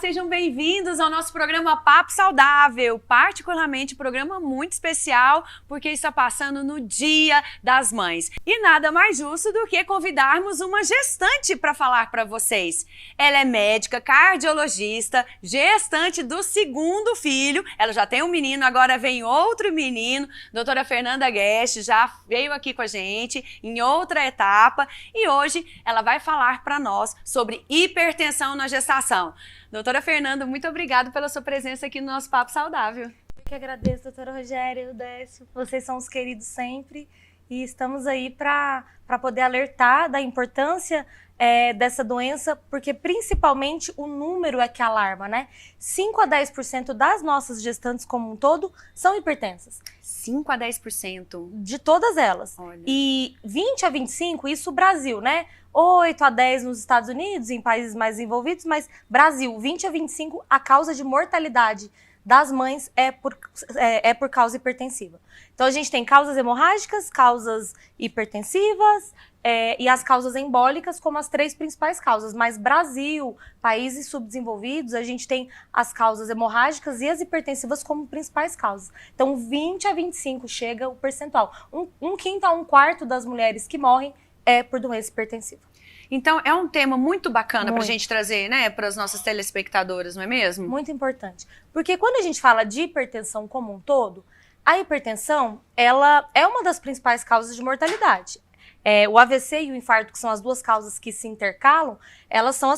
Sejam bem-vindos ao nosso programa Papo Saudável, particularmente um programa muito especial, porque está passando no Dia das Mães. E nada mais justo do que convidarmos uma gestante para falar para vocês. Ela é médica, cardiologista, gestante do segundo filho. Ela já tem um menino, agora vem outro menino. Doutora Fernanda Guest já veio aqui com a gente em outra etapa e hoje ela vai falar para nós sobre hipertensão na gestação. Doutora Fernanda, muito obrigada pela sua presença aqui no nosso Papo Saudável. Eu que agradeço, doutora Rogéria e o Décio. Vocês são os queridos sempre e estamos aí para poder alertar da importância dessa doença, porque principalmente o número é que alarma, né? 5 a 10% das nossas gestantes como um todo são hipertensas. 5 a 10%? De todas elas. Olha. E 20 a 25%, isso Brasil, né? 8 a 10 nos Estados Unidos, em países mais desenvolvidos, mas Brasil, 20 a 25, a causa de mortalidade das mães é por causa hipertensiva. Então a gente tem causas hemorrágicas, causas hipertensivas e as causas embólicas como as 3 principais causas. Mas Brasil, países subdesenvolvidos, a gente tem as causas hemorrágicas e as hipertensivas como principais causas. Então 20 a 25 chega o percentual. Um quinto a um quarto das mulheres que morrem é por doença hipertensiva. Então, é um tema muito bacana para a gente trazer, né, para as nossas telespectadoras, não é mesmo? Muito importante. Porque quando a gente fala de hipertensão como um todo, a hipertensão, ela é uma das principais causas de mortalidade. O AVC e o infarto, que são as duas causas que se intercalam, elas são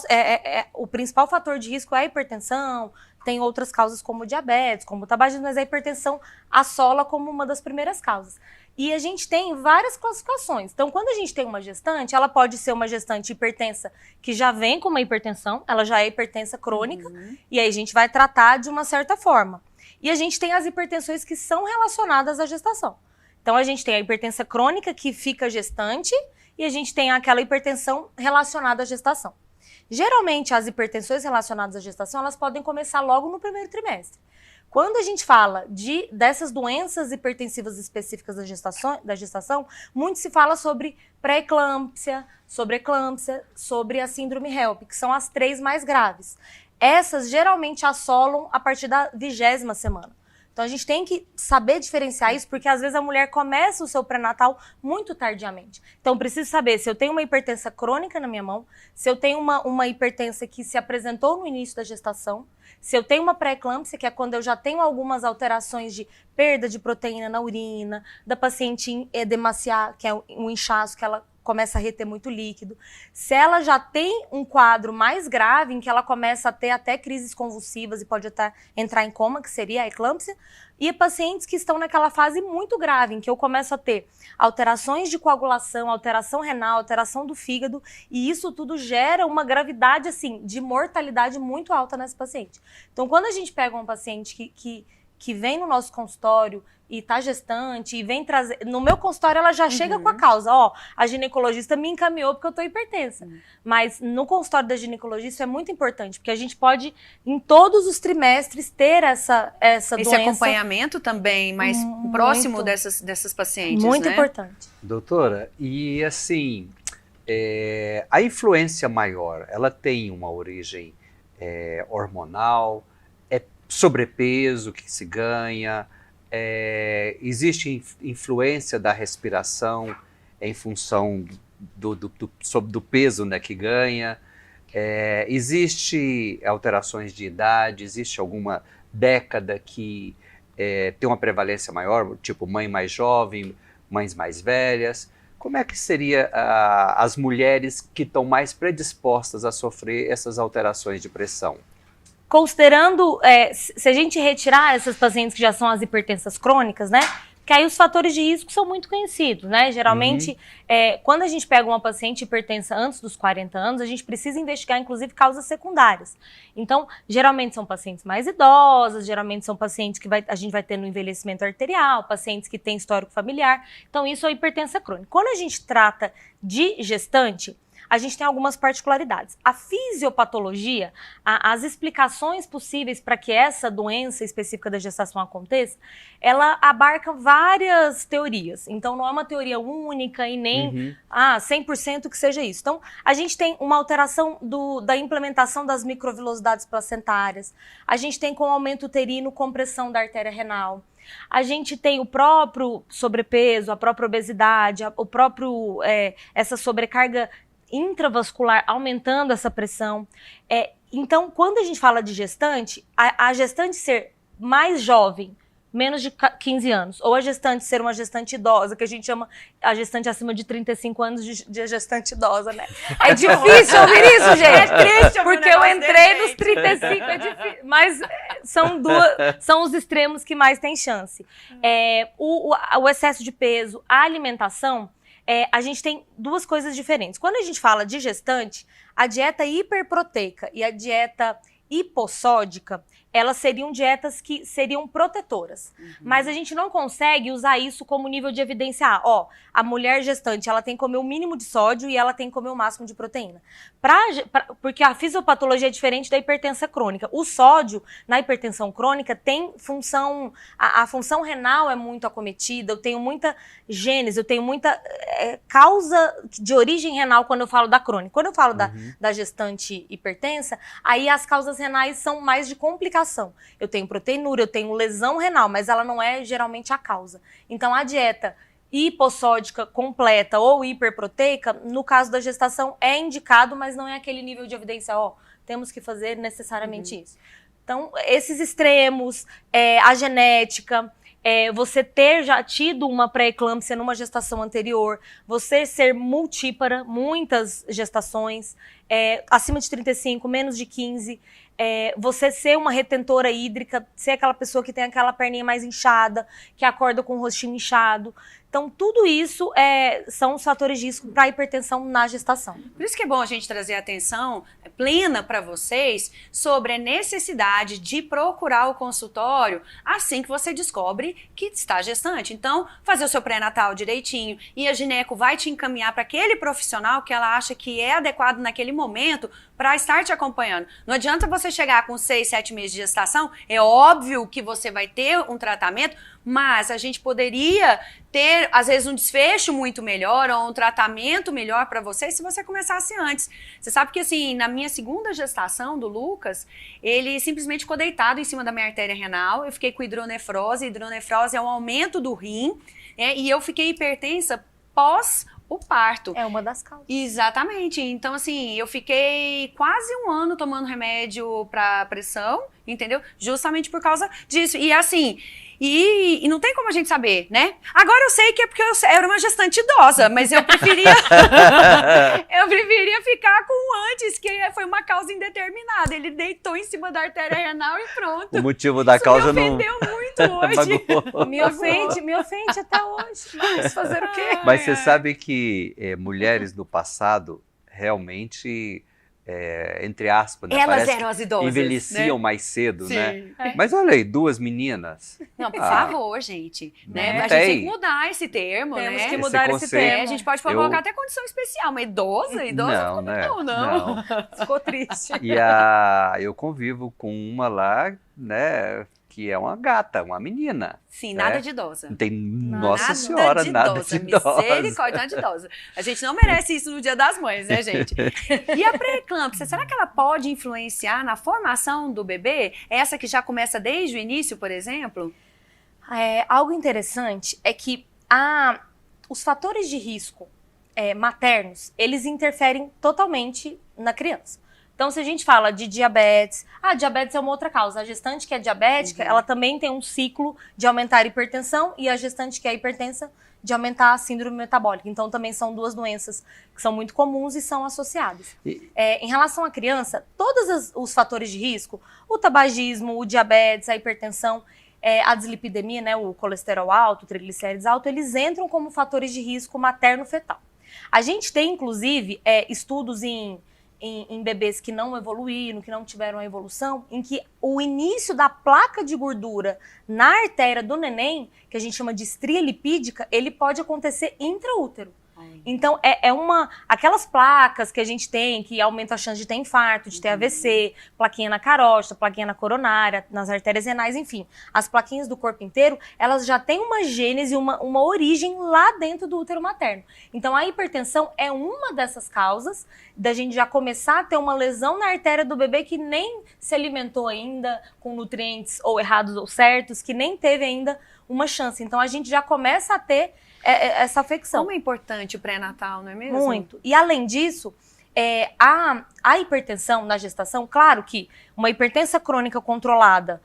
o principal fator de risco é a hipertensão. Tem outras causas como diabetes, como tabagismo, mas a hipertensão assola como uma das primeiras causas. E a gente tem várias classificações. Então, quando a gente tem uma gestante, ela pode ser uma gestante hipertensa que já vem com uma hipertensão, ela já é hipertensa crônica, e aí a gente vai tratar de uma certa forma. E a gente tem as hipertensões que são relacionadas à gestação. Então, a gente tem a hipertensão crônica que fica gestante, e a gente tem aquela hipertensão relacionada à gestação. Geralmente, as hipertensões relacionadas à gestação, elas podem começar logo no primeiro trimestre. Quando a gente fala dessas doenças hipertensivas específicas da gestação, muito se fala sobre pré-eclâmpsia, sobre eclâmpsia, sobre a síndrome HELP, que são as 3 mais graves. Essas geralmente assolam a partir da 20ª semana. Então a gente tem que saber diferenciar isso, porque às vezes a mulher começa o seu pré-natal muito tardiamente. Então preciso saber se eu tenho uma hipertensão crônica na minha mão, se eu tenho uma hipertensão que se apresentou no início da gestação, se eu tenho uma pré-eclâmpsia, que é quando eu já tenho algumas alterações de perda de proteína na urina, da paciente edemaciar, que é um inchaço, que ela começa a reter muito líquido. Se ela já tem um quadro mais grave, em que ela começa a ter até crises convulsivas e pode até entrar em coma, que seria a eclâmpsia, e pacientes que estão naquela fase muito grave, em que eu começo a ter alterações de coagulação, alteração renal, alteração do fígado, e isso tudo gera uma gravidade, assim, de mortalidade muito alta nessa paciente. Então, quando a gente pega uma paciente que vem no nosso consultório e tá gestante e vem trazer... No meu consultório, ela já chega com a causa. A ginecologista me encaminhou porque eu tô hipertensa. Mas no consultório da ginecologista isso é muito importante, porque a gente pode, em todos os trimestres, ter essa doença. Esse acompanhamento também mais próximo dessas pacientes, muito né? Importante. Doutora, e assim, a influência maior, ela tem uma origem hormonal, sobrepeso que se ganha, existe influência da respiração em função do peso, né, que ganha, existe alterações de idade, existe alguma década que tem uma prevalência maior, tipo mãe mais jovem, mães mais velhas. Como é que seria as mulheres que estão mais predispostas a sofrer essas alterações de pressão? Considerando, se a gente retirar essas pacientes que já são as hipertensas crônicas, né? Que aí os fatores de risco são muito conhecidos, né? Geralmente, quando a gente pega uma paciente hipertensa antes dos 40 anos, a gente precisa investigar, inclusive, causas secundárias. Então, geralmente são pacientes mais idosas, geralmente são pacientes que a gente vai ter no envelhecimento arterial, pacientes que têm histórico familiar. Então, isso é hipertensa crônica. Quando a gente trata de gestante, a gente tem algumas particularidades. A fisiopatologia, as explicações possíveis para que essa doença específica da gestação aconteça, ela abarca várias teorias. Então, não é uma teoria única e nem 100% que seja isso. Então, a gente tem uma alteração da implementação das microvilosidades placentárias, a gente tem com aumento uterino compressão da artéria renal, a gente tem o próprio sobrepeso, a própria obesidade, essa sobrecarga intravascular aumentando essa pressão. Então, quando a gente fala de gestante, a gestante ser mais jovem, menos de 15 anos, ou a gestante ser uma gestante idosa, que a gente chama a gestante acima de 35 anos de gestante idosa, né? É difícil ouvir isso, gente. É triste, porque eu entrei nos 35, é difícil. Mas são os extremos que mais têm chance. O excesso de peso, a alimentação, a gente tem duas coisas diferentes. Quando a gente fala de gestante, a dieta hiperproteica e a dieta hipossódica, elas seriam dietas que seriam protetoras. Mas a gente não consegue usar isso como nível de evidência. A mulher gestante, ela tem que comer o mínimo de sódio e ela tem que comer o máximo de proteína. Porque a fisiopatologia é diferente da hipertensão crônica. O sódio, na hipertensão crônica, tem função... A função renal é muito acometida, eu tenho muita gênese, eu tenho muita causa de origem renal quando eu falo da crônica. Quando eu falo da gestante hipertensa, aí as causas renais são mais de complicação. Eu tenho proteinúria, eu tenho lesão renal, mas ela não é geralmente a causa. Então, a dieta hipossódica completa ou hiperproteica, no caso da gestação, é indicado, mas não é aquele nível de evidência, temos que fazer necessariamente isso. Então, esses extremos, a genética, você ter já tido uma pré-eclâmpsia numa gestação anterior, você ser multípara, muitas gestações, acima de 35, menos de 15, você ser uma retentora hídrica, ser aquela pessoa que tem aquela perninha mais inchada, que acorda com o rostinho inchado. Então, tudo isso são os fatores de risco para a hipertensão na gestação. Por isso que é bom a gente trazer atenção plena para vocês sobre a necessidade de procurar o consultório assim que você descobre que está gestante. Então, fazer o seu pré-natal direitinho e a gineco vai te encaminhar para aquele profissional que ela acha que é adequado naquele momento para estar te acompanhando. Não adianta você chegar com 6, 7 meses de gestação, é óbvio que você vai ter um tratamento, mas a gente poderia ter, às vezes, um desfecho muito melhor ou um tratamento melhor para você se você começasse antes. Você sabe que, assim, na minha segunda gestação do Lucas, ele simplesmente ficou deitado em cima da minha artéria renal, eu fiquei com hidronefrose. Hidronefrose é um aumento do rim, e eu fiquei hipertensa pós o parto. É uma das causas. Exatamente. Então, assim, eu fiquei quase um ano tomando remédio para pressão, entendeu? Justamente por causa disso. E assim... E não tem como a gente saber, né? Agora eu sei que é porque eu era uma gestante idosa, mas eu preferia ficar com antes, que foi uma causa indeterminada. Ele deitou em cima da artéria renal e pronto. O motivo da causa não... me ofendeu muito hoje. me ofende até hoje. Mas fazer o quê? Mas você sabe que mulheres do passado realmente... entre aspas, né? Elas eram as idosas, envelheciam, né? mais cedo, Sim. né? Mas olha aí, 2 meninas. Não, por favor, gente. Né? A gente tem que mudar esse termo, Temos né? que mudar esse termo. A gente pode colocar até condição especial, mas idosa Não, né? não. Ficou triste. E eu convivo com uma lá, né? Que é uma gata, uma menina. Sim, né? nada de idosa. Não tem, nossa senhora, nada de idosa. Misericórdia, nada de idosa. A gente não merece isso no Dia das Mães, né, gente? E a pré-eclâmpsia, será que ela pode influenciar na formação do bebê? Essa que já começa desde o início, por exemplo? Algo interessante é que os fatores de risco maternos, eles interferem totalmente na criança. Então, se a gente fala de diabetes, diabetes é uma outra causa. A gestante que é diabética, ela também tem um ciclo de aumentar a hipertensão e a gestante que é hipertensa de aumentar a síndrome metabólica. Então, também são duas doenças que são muito comuns e são associadas. Em relação à criança, todos os fatores de risco, o tabagismo, o diabetes, a hipertensão, a dislipidemia, né, o colesterol alto, o triglicérides alto, eles entram como fatores de risco materno-fetal. A gente tem, inclusive, estudos em bebês que não evoluíram, que não tiveram a evolução, em que o início da placa de gordura na artéria do neném, que a gente chama de estria lipídica, ele pode acontecer intraútero. Então, aquelas placas que a gente tem, que aumentam a chance de ter infarto, de ter AVC, plaquinha na carótida, plaquinha na coronária, nas artérias renais, enfim. As plaquinhas do corpo inteiro, elas já têm uma gênese, uma origem lá dentro do útero materno. Então, a hipertensão é uma dessas causas da gente já começar a ter uma lesão na artéria do bebê que nem se alimentou ainda com nutrientes ou errados ou certos, que nem teve ainda uma chance. Então, a gente já começa a ter essa afecção. Como é importante o pré-natal, não é mesmo? Muito. E além disso, a hipertensão na gestação, claro que uma hipertensão crônica controlada,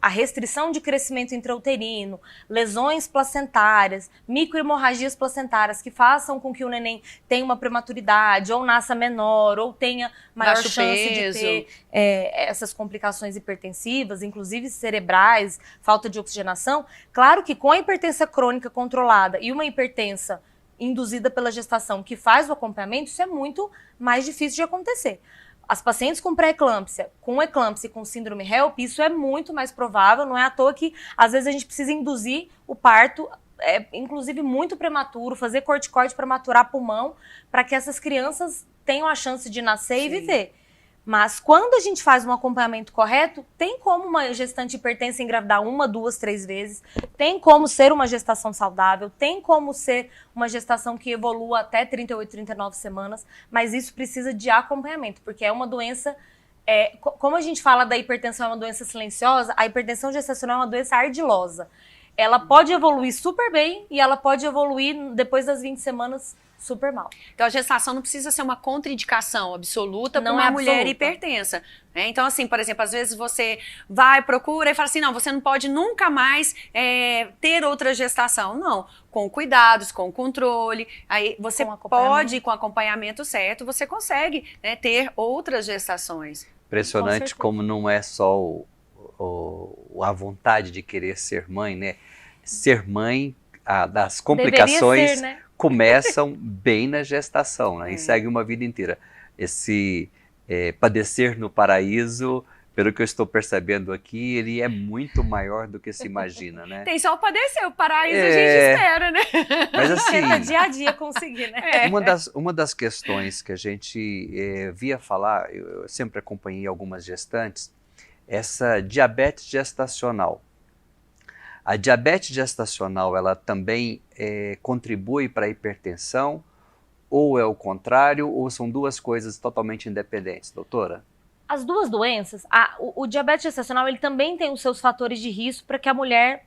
a restrição de crescimento intrauterino, lesões placentárias, microhemorragias placentárias que façam com que o neném tenha uma prematuridade, ou nasça menor, ou tenha maior chance de ter essas complicações hipertensivas, inclusive cerebrais, falta de oxigenação. Claro que com a hipertensão crônica controlada e uma hipertensão induzida pela gestação que faz o acompanhamento, isso é muito mais difícil de acontecer. As pacientes com pré-eclâmpsia, com eclâmpsia e com síndrome HELP, isso é muito mais provável, não é à toa que às vezes a gente precisa induzir o parto, inclusive muito prematuro, fazer corticoide para maturar pulmão, para que essas crianças tenham a chance de nascer e viver. Mas quando a gente faz um acompanhamento correto, tem como uma gestante hipertensa engravidar 1, 2, 3 vezes, tem como ser uma gestação saudável, tem como ser uma gestação que evolua até 38, 39 semanas, mas isso precisa de acompanhamento, porque é uma doença, como a gente fala da hipertensão é uma doença silenciosa, a hipertensão gestacional é uma doença ardilosa. Ela pode evoluir super bem e ela pode evoluir depois das 20 semanas super mal. Então a gestação não precisa ser uma contraindicação absoluta para Não uma é mulher absoluta. hipertensa. Né? Então, assim, por exemplo, às vezes você procura e fala assim, não, você não pode nunca mais ter outra gestação. Não, com cuidados, com controle, aí você pode, com acompanhamento certo, você consegue, né, ter outras gestações. Impressionante como não é só a vontade de querer ser mãe, né? Ser mãe, das complicações Deveria ser, né? começam bem na gestação, né? E segue uma vida inteira. Esse padecer no paraíso, pelo que eu estou percebendo aqui, ele é muito maior do que se imagina, né? Tem só o padecer, o paraíso a gente espera, né? Mas assim, Tenta dia a dia conseguir, né? uma das questões que a gente via falar, eu sempre acompanhei algumas gestantes, essa diabetes gestacional. A diabetes gestacional, ela também contribui para a hipertensão, ou é o contrário, ou são duas coisas totalmente independentes, doutora? As duas doenças, o diabetes gestacional, ele também tem os seus fatores de risco para que a mulher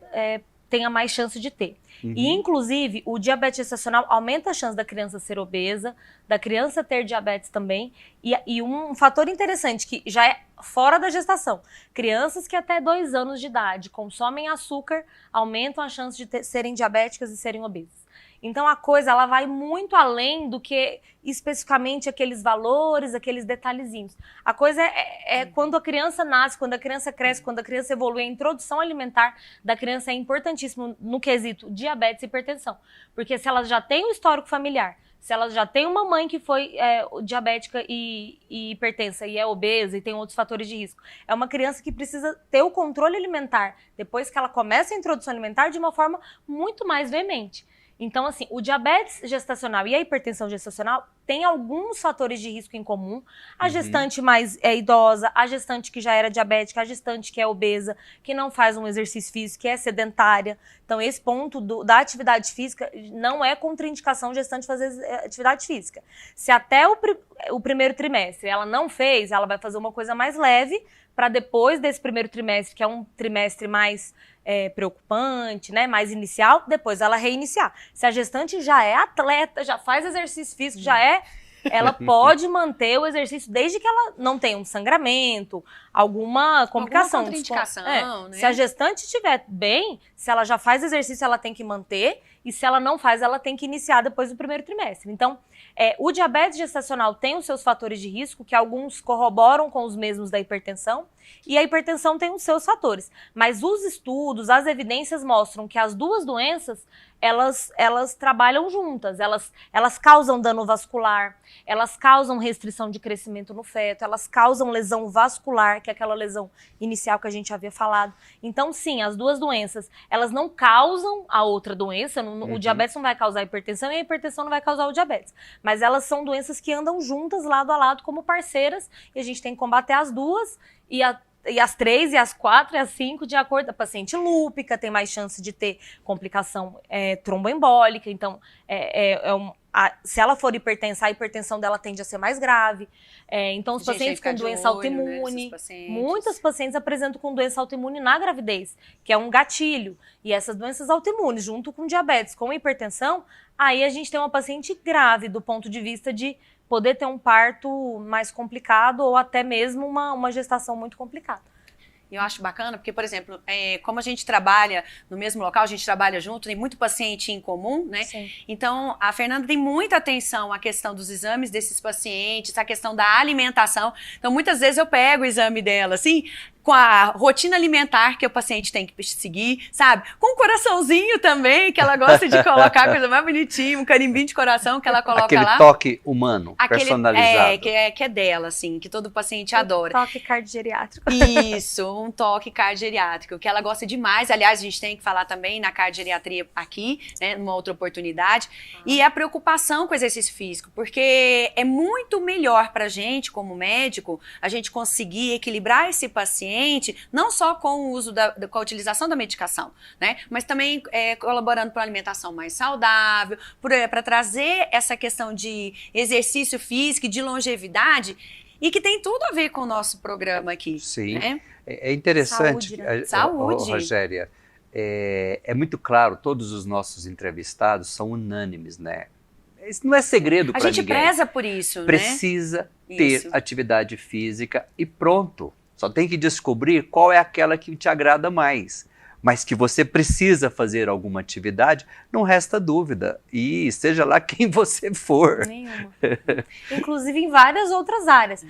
tenha mais chance de ter. Uhum. E, inclusive, o diabetes gestacional aumenta a chance da criança ser obesa, da criança ter diabetes também. E um fator interessante, que já é fora da gestação. Crianças que até 2 anos de idade consomem açúcar, aumentam a chance de serem diabéticas e serem obesas. Então, a coisa, ela vai muito além do que especificamente aqueles valores, aqueles detalhezinhos. A coisa é quando a criança nasce, quando a criança cresce, quando a criança evolui. A introdução alimentar da criança é importantíssima no quesito diabetes e hipertensão. Porque se ela já tem um histórico familiar, se ela já tem uma mãe que foi diabética e hipertensa e é obesa e tem outros fatores de risco, é uma criança que precisa ter o controle alimentar, depois que ela começa a introdução alimentar, de uma forma muito mais veemente. Então, assim, o diabetes gestacional e a hipertensão gestacional têm alguns fatores de risco em comum. A gestante mais idosa, a gestante que já era diabética, a gestante que é obesa, que não faz um exercício físico, que é sedentária. Então, esse ponto da atividade física não é contraindicação gestante fazer atividade física. Se até o primeiro trimestre ela não fez, ela vai fazer uma coisa mais leve, para depois desse primeiro trimestre, que é um trimestre mais preocupante, né, mais inicial, depois ela reiniciar. Se a gestante já é atleta, já faz exercício físico, ela pode manter o exercício desde que ela não tenha um sangramento, alguma complicação. Alguma contraindicação, né? Se a gestante estiver bem, se ela já faz exercício, ela tem que manter, e se ela não faz, ela tem que iniciar depois do primeiro trimestre. Então, o diabetes gestacional tem os seus fatores de risco, que alguns corroboram com os mesmos da hipertensão, e a hipertensão tem os seus fatores. Mas os estudos, as evidências mostram que as duas doenças, elas trabalham juntas, elas causam dano vascular, elas causam restrição de crescimento no feto, elas causam lesão vascular, que é aquela lesão inicial que a gente havia falado. Então, sim, as duas doenças, elas não causam a outra doença, o diabetes não vai causar a hipertensão e a hipertensão não vai causar o diabetes. Mas elas são doenças que andam juntas, lado a lado, como parceiras, e a gente tem que combater as duas e as 3, e as 4, e as 5, de acordo. A paciente lúpica tem mais chance de ter complicação tromboembólica. Então, se ela for hipertensa, a hipertensão dela tende a ser mais grave. Então, os pacientes com doença autoimune, muitas pacientes apresentam com doença autoimune na gravidez, que é um gatilho. E essas doenças autoimunes, junto com diabetes, com hipertensão, aí a gente tem uma paciente grave do ponto de vista de poder ter um parto mais complicado ou até mesmo uma gestação muito complicada. Eu acho bacana, porque, por exemplo, como a gente trabalha no mesmo local, a gente trabalha junto, tem muito paciente em comum, né? Sim. Então, a Fernanda tem muita atenção à questão dos exames desses pacientes, à questão da alimentação. Então, muitas vezes eu pego o exame dela, assim, com a rotina alimentar que o paciente tem que seguir, sabe? Com um coraçãozinho também, que ela gosta de colocar, coisa mais bonitinha, um carimbinho de coração que ela coloca Aquele lá. toque humano, personalizado. Que é dela, assim, que todo paciente adora. Toque cardiogeriátrico. Isso, um toque cardiogeriátrico, que ela gosta demais. Aliás, a gente tem que falar também na cardiogeriatria aqui, né, numa outra oportunidade. E a preocupação com o exercício físico, porque é muito melhor pra gente, como médico, a gente conseguir equilibrar esse paciente, não só com o uso com a utilização da medicação, né? Mas também colaborando para uma alimentação mais saudável, para trazer essa questão de exercício físico e de longevidade, e que tem tudo a ver com o nosso programa aqui. Sim, né? É interessante, Saúde, né? Saúde. Rogéria, é muito claro, todos os nossos entrevistados são unânimes, né? Isso não é segredo para ninguém. A gente preza por isso, Precisa né? ter Isso. atividade física e pronto. Só tem que descobrir qual é aquela que te agrada mais. Mas que você precisa fazer alguma atividade, não resta dúvida. E seja lá quem você for. Nenhuma. Inclusive em várias outras áreas.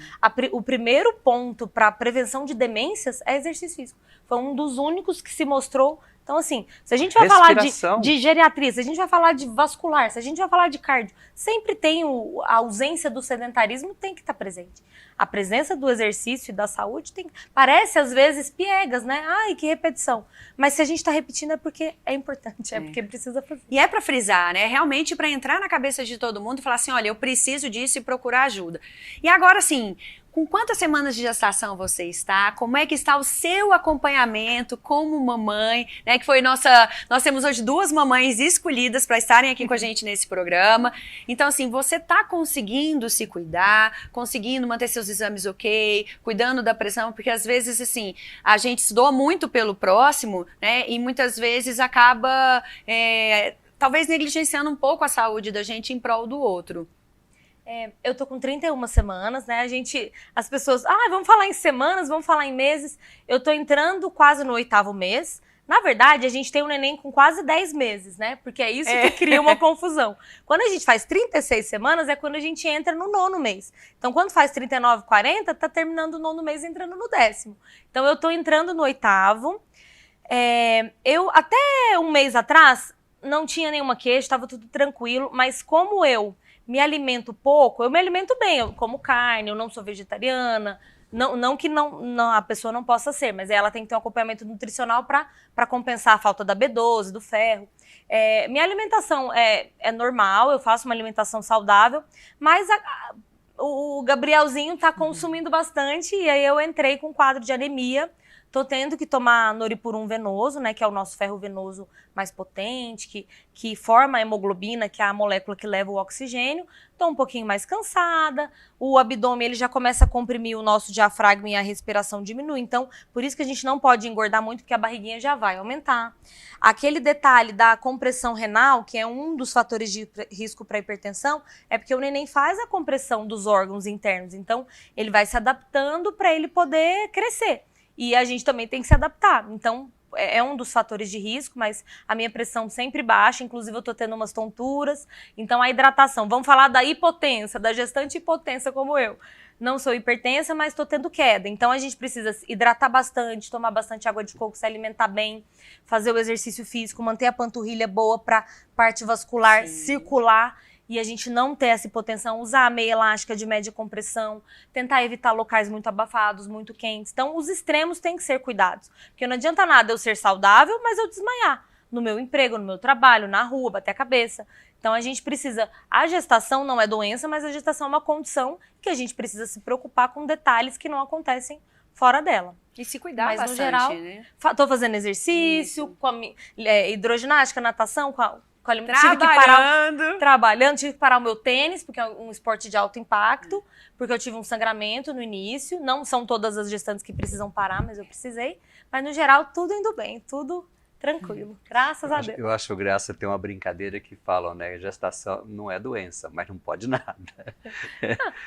O primeiro ponto para a prevenção de demências é exercício físico. Foi um dos únicos que se mostrou. Então, assim, se a gente vai falar de geriatria, se a gente vai falar de vascular, se a gente vai falar de cardio, sempre tem a ausência do sedentarismo, tem que estar presente. A presença do exercício e da saúde parece, às vezes, piegas, né? Ai, que repetição. Mas se a gente está repetindo é porque é importante, é porque precisa fazer. E é para frisar, né? Realmente para entrar na cabeça de todo mundo e falar assim, olha, eu preciso disso e procurar ajuda. E agora, assim, com quantas semanas de gestação você está? Como é que está o seu acompanhamento como mamãe? Né? Que foi nós temos hoje 2 mamães escolhidas para estarem aqui com a gente nesse programa. Então, assim, você está conseguindo se cuidar, conseguindo manter seus exames ok, cuidando da pressão, porque às vezes, assim, a gente se doa muito pelo próximo, né? E muitas vezes acaba, talvez, negligenciando um pouco a saúde da gente em prol do outro. Eu tô com 31 semanas, né? As pessoas, vamos falar em semanas, vamos falar em meses. Eu tô entrando quase no 8º mês. Na verdade, a gente tem um neném com quase 10 meses, né? Porque é isso que cria uma confusão. Quando a gente faz 36 semanas, é quando a gente entra no 9º mês. Então, quando faz 39, 40, tá terminando o 9º mês, entrando no 10º. Então, eu tô entrando no 8º. Eu, até um mês atrás, não tinha nenhuma queixa, tava tudo tranquilo. Mas como eu me alimento pouco, eu me alimento bem, eu como carne, eu não sou vegetariana, não que a pessoa não possa ser, mas ela tem que ter um acompanhamento nutricional para compensar a falta da B12, do ferro. Minha alimentação é normal, eu faço uma alimentação saudável, mas o Gabrielzinho está consumindo bastante e aí eu entrei com um quadro de anemia. Tô tendo que tomar noripurum venoso, né, que é o nosso ferro venoso mais potente, que forma a hemoglobina, que é a molécula que leva o oxigênio. Tô um pouquinho mais cansada, o abdômen ele já começa a comprimir o nosso diafragma e a respiração diminui. Então, por isso que a gente não pode engordar muito, porque a barriguinha já vai aumentar. Aquele detalhe da compressão renal, que é um dos fatores de risco para hipertensão, é porque o neném faz a compressão dos órgãos internos. Então, ele vai se adaptando para ele poder crescer. E a gente também tem que se adaptar. Então, é um dos fatores de risco, mas a minha pressão sempre baixa, inclusive eu tô tendo umas tonturas. Então a hidratação, vamos falar da hipotensa, da gestante hipotensa como eu. Não sou hipertensa, mas estou tendo queda. Então a gente precisa hidratar bastante, tomar bastante água de coco, se alimentar bem, fazer o exercício físico, manter a panturrilha boa para parte vascular circular e a gente não ter essa hipotensão, usar a meia elástica de média compressão, tentar evitar locais muito abafados, muito quentes. Então os extremos têm que ser cuidados, porque não adianta nada eu ser saudável, mas eu desmaiar no meu emprego, no meu trabalho, na rua, bater a cabeça. Então a gente precisa, a gestação não é doença, mas a gestação é uma condição que a gente precisa se preocupar com detalhes que não acontecem fora dela. E se cuidar mas, bastante, no geral, né? Tô fazendo exercício, hidroginástica, natação, com a Trabalhando. Tive que parar o meu tênis, porque é um esporte de alto impacto, porque eu tive um sangramento no início. Não são todas as gestantes que precisam parar, mas eu precisei. Mas no geral, tudo indo bem, tudo tranquilo, graças a Deus. Eu acho graça ter uma brincadeira que falam, né? Gestação não é doença, mas não pode nada.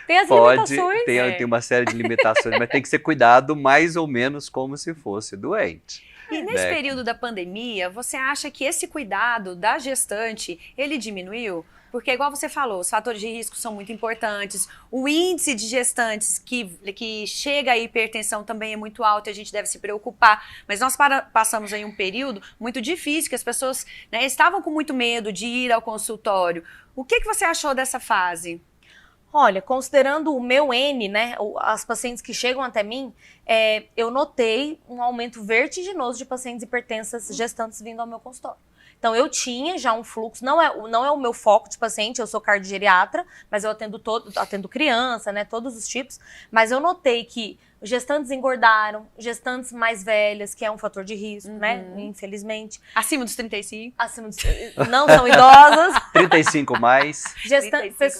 Tem as limitações. Tem uma série de limitações, mas tem que ser cuidado mais ou menos como se fosse doente. E nesse período da pandemia, você acha que esse cuidado da gestante, ele diminuiu? Porque, igual você falou, os fatores de risco são muito importantes, o índice de gestantes que chega à hipertensão também é muito alto e a gente deve se preocupar. Mas nós passamos aí um período muito difícil, que as pessoas, né, estavam com muito medo de ir ao consultório. O que você achou dessa fase? Olha, considerando o meu N, né, as pacientes que chegam até mim, eu notei um aumento vertiginoso de pacientes hipertensas gestantes vindo ao meu consultório. Então, eu tinha já um fluxo, não é o meu foco de paciente, eu sou cardiogeriatra, mas eu atendo criança, né, todos os tipos, mas eu notei que gestantes engordaram, gestantes mais velhas, que é um fator de risco, né, infelizmente. Acima dos 35? Não são idosas. 35 mais.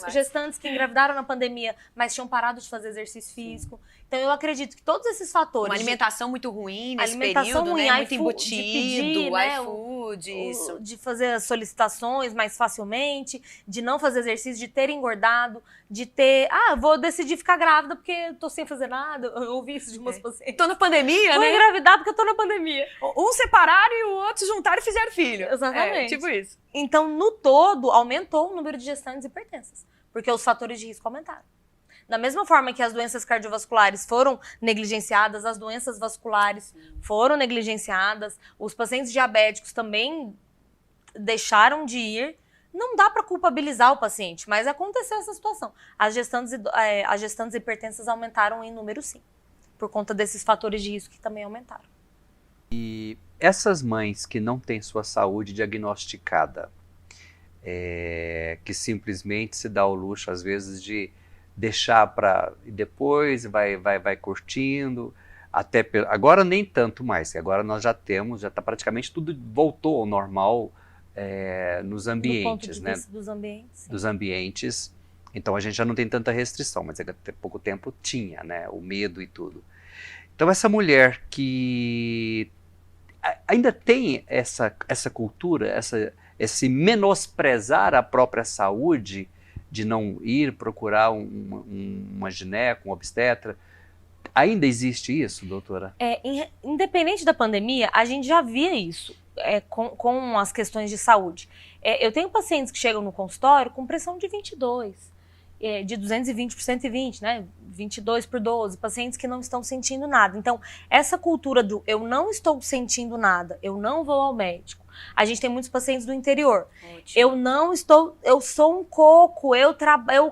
Gestantes que engravidaram na pandemia, mas tinham parado de fazer exercício físico. Então, eu acredito que todos esses fatores... Uma alimentação muito ruim nesse período, ruim, né? Muito embutido, pedir, né? iFood, isso. De fazer as solicitações mais facilmente, de não fazer exercício, de ter engordado, de ter... vou decidir ficar grávida porque tô sem fazer nada. Eu ouvi isso de umas pacientes. Tô na pandemia, né? Vou engravidar porque eu tô na pandemia. Um separaram e o outro juntaram e fizeram filho. Exatamente. Tipo isso. Então, no todo, aumentou o número de gestantes hipertensas, porque os fatores de risco aumentaram. Da mesma forma que as doenças cardiovasculares foram negligenciadas, as doenças vasculares foram negligenciadas, os pacientes diabéticos também deixaram de ir. Não dá para culpabilizar o paciente, mas aconteceu essa situação. As gestantes hipertensas aumentaram em número, sim, por conta desses fatores de risco que também aumentaram. E essas mães que não têm sua saúde diagnosticada, que simplesmente se dá o luxo, às vezes, de deixar para e depois vai curtindo, agora nem tanto mais, agora nós já está praticamente tudo voltou ao normal nos ambientes, do ponto de né? vista dos ambientes, sim. Dos ambientes, então a gente já não tem tanta restrição, mas até pouco tempo tinha, né? O medo e tudo. Então essa mulher que ainda tem essa cultura, esse menosprezar a própria saúde, de não ir procurar uma gineco, um obstetra. Ainda existe isso, doutora? Independente da pandemia, a gente já via isso com as questões de saúde. Eu tenho pacientes que chegam no consultório com pressão de 22, de 220 por 120, né? 22 por 12, pacientes que não estão sentindo nada. Então, essa cultura do eu não estou sentindo nada, eu não vou ao médico. A gente tem muitos pacientes do interior. Ótimo. Eu sou um coco, eu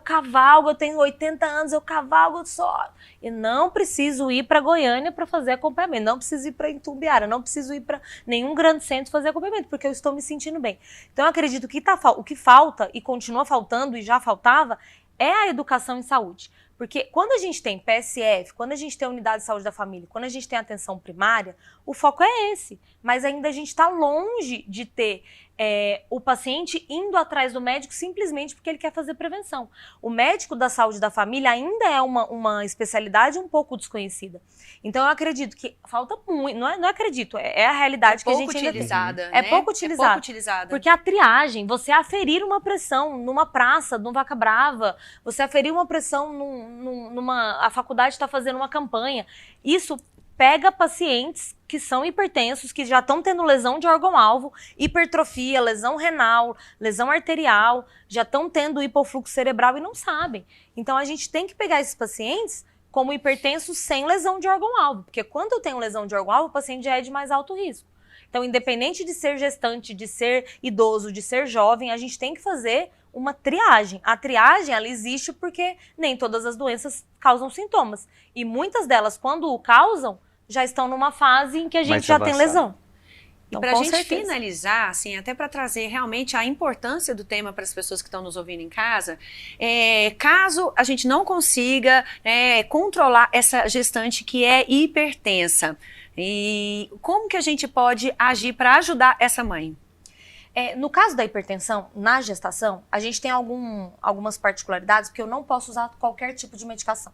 cavalgo, eu tenho 80 anos, eu cavalgo só. E não preciso ir para Goiânia para fazer acompanhamento, não preciso ir para Itumbiara, não preciso ir para nenhum grande centro fazer acompanhamento, porque eu estou me sentindo bem. Então eu acredito que o que falta, e continua faltando, e já faltava, é a educação em saúde. Porque quando a gente tem PSF, quando a gente tem a unidade de saúde da família, quando a gente tem atenção primária, o foco é esse. Mas ainda a gente está longe de ter o paciente indo atrás do médico simplesmente porque ele quer fazer prevenção. O médico da saúde da família ainda é uma especialidade um pouco desconhecida. Então eu acredito que falta muito, não acredito, é a realidade que a gente ainda tem. Né? É pouco utilizada. Porque a triagem, você aferir uma pressão numa praça, num Vaca Brava, você aferir uma pressão a faculdade está fazendo uma campanha, isso pega pacientes que são hipertensos, que já estão tendo lesão de órgão-alvo, hipertrofia, lesão renal, lesão arterial, já estão tendo hipofluxo cerebral e não sabem. Então, a gente tem que pegar esses pacientes como hipertensos sem lesão de órgão-alvo, porque quando eu tenho lesão de órgão-alvo, o paciente já é de mais alto risco. Então, independente de ser gestante, de ser idoso, de ser jovem, a gente tem que fazer uma triagem. A triagem, ela existe porque nem todas as doenças causam sintomas. E muitas delas, quando causam, já estão numa fase em que a gente já tem lesão. Então, e para a gente finalizar, assim, até para trazer realmente a importância do tema para as pessoas que estão nos ouvindo em casa, caso a gente não consiga controlar essa gestante que é hipertensa, e como que a gente pode agir para ajudar essa mãe? No caso da hipertensão, na gestação, a gente tem algumas particularidades, porque eu não posso usar qualquer tipo de medicação.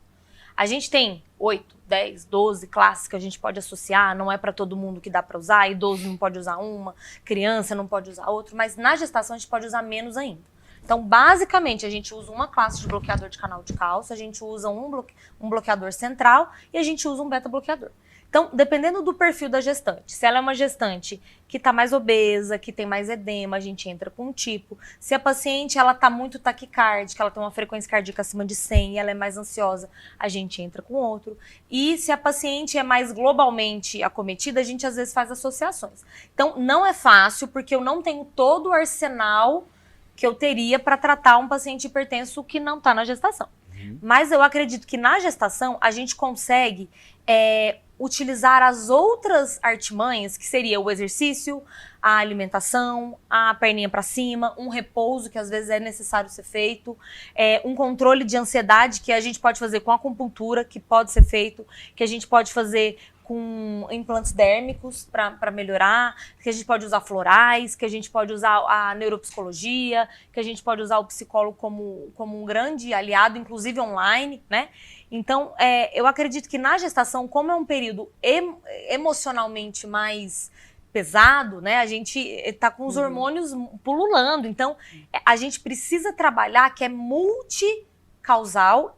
A gente tem 8, 10, 12 classes que a gente pode associar, não é para todo mundo que dá para usar, idoso não pode usar uma, criança não pode usar outra, mas na gestação a gente pode usar menos ainda. Então, basicamente, a gente usa uma classe de bloqueador de canal de cálcio, a gente usa um bloqueador central e a gente usa um beta-bloqueador. Então, dependendo do perfil da gestante, se ela é uma gestante que está mais obesa, que tem mais edema, a gente entra com um tipo. Se a paciente está muito taquicárdica, ela tem uma frequência cardíaca acima de 100 e ela é mais ansiosa, a gente entra com outro. E se a paciente é mais globalmente acometida, a gente às vezes faz associações. Então, não é fácil, porque eu não tenho todo o arsenal que eu teria para tratar um paciente hipertenso que não está na gestação. Mas eu acredito que na gestação a gente consegue utilizar as outras artimanhas, que seria o exercício, a alimentação, a perninha para cima, um repouso que às vezes é necessário ser feito, um controle de ansiedade que a gente pode fazer com acupuntura, que pode ser feito, que a gente pode fazer com implantes dérmicos para melhorar, que a gente pode usar florais, que a gente pode usar a neuropsicologia, que a gente pode usar o psicólogo como um grande aliado, inclusive online, né? Então, eu acredito que na gestação, como é um período emocionalmente mais pesado, né? A gente está com os hormônios pululando, então a gente precisa trabalhar que é multicausal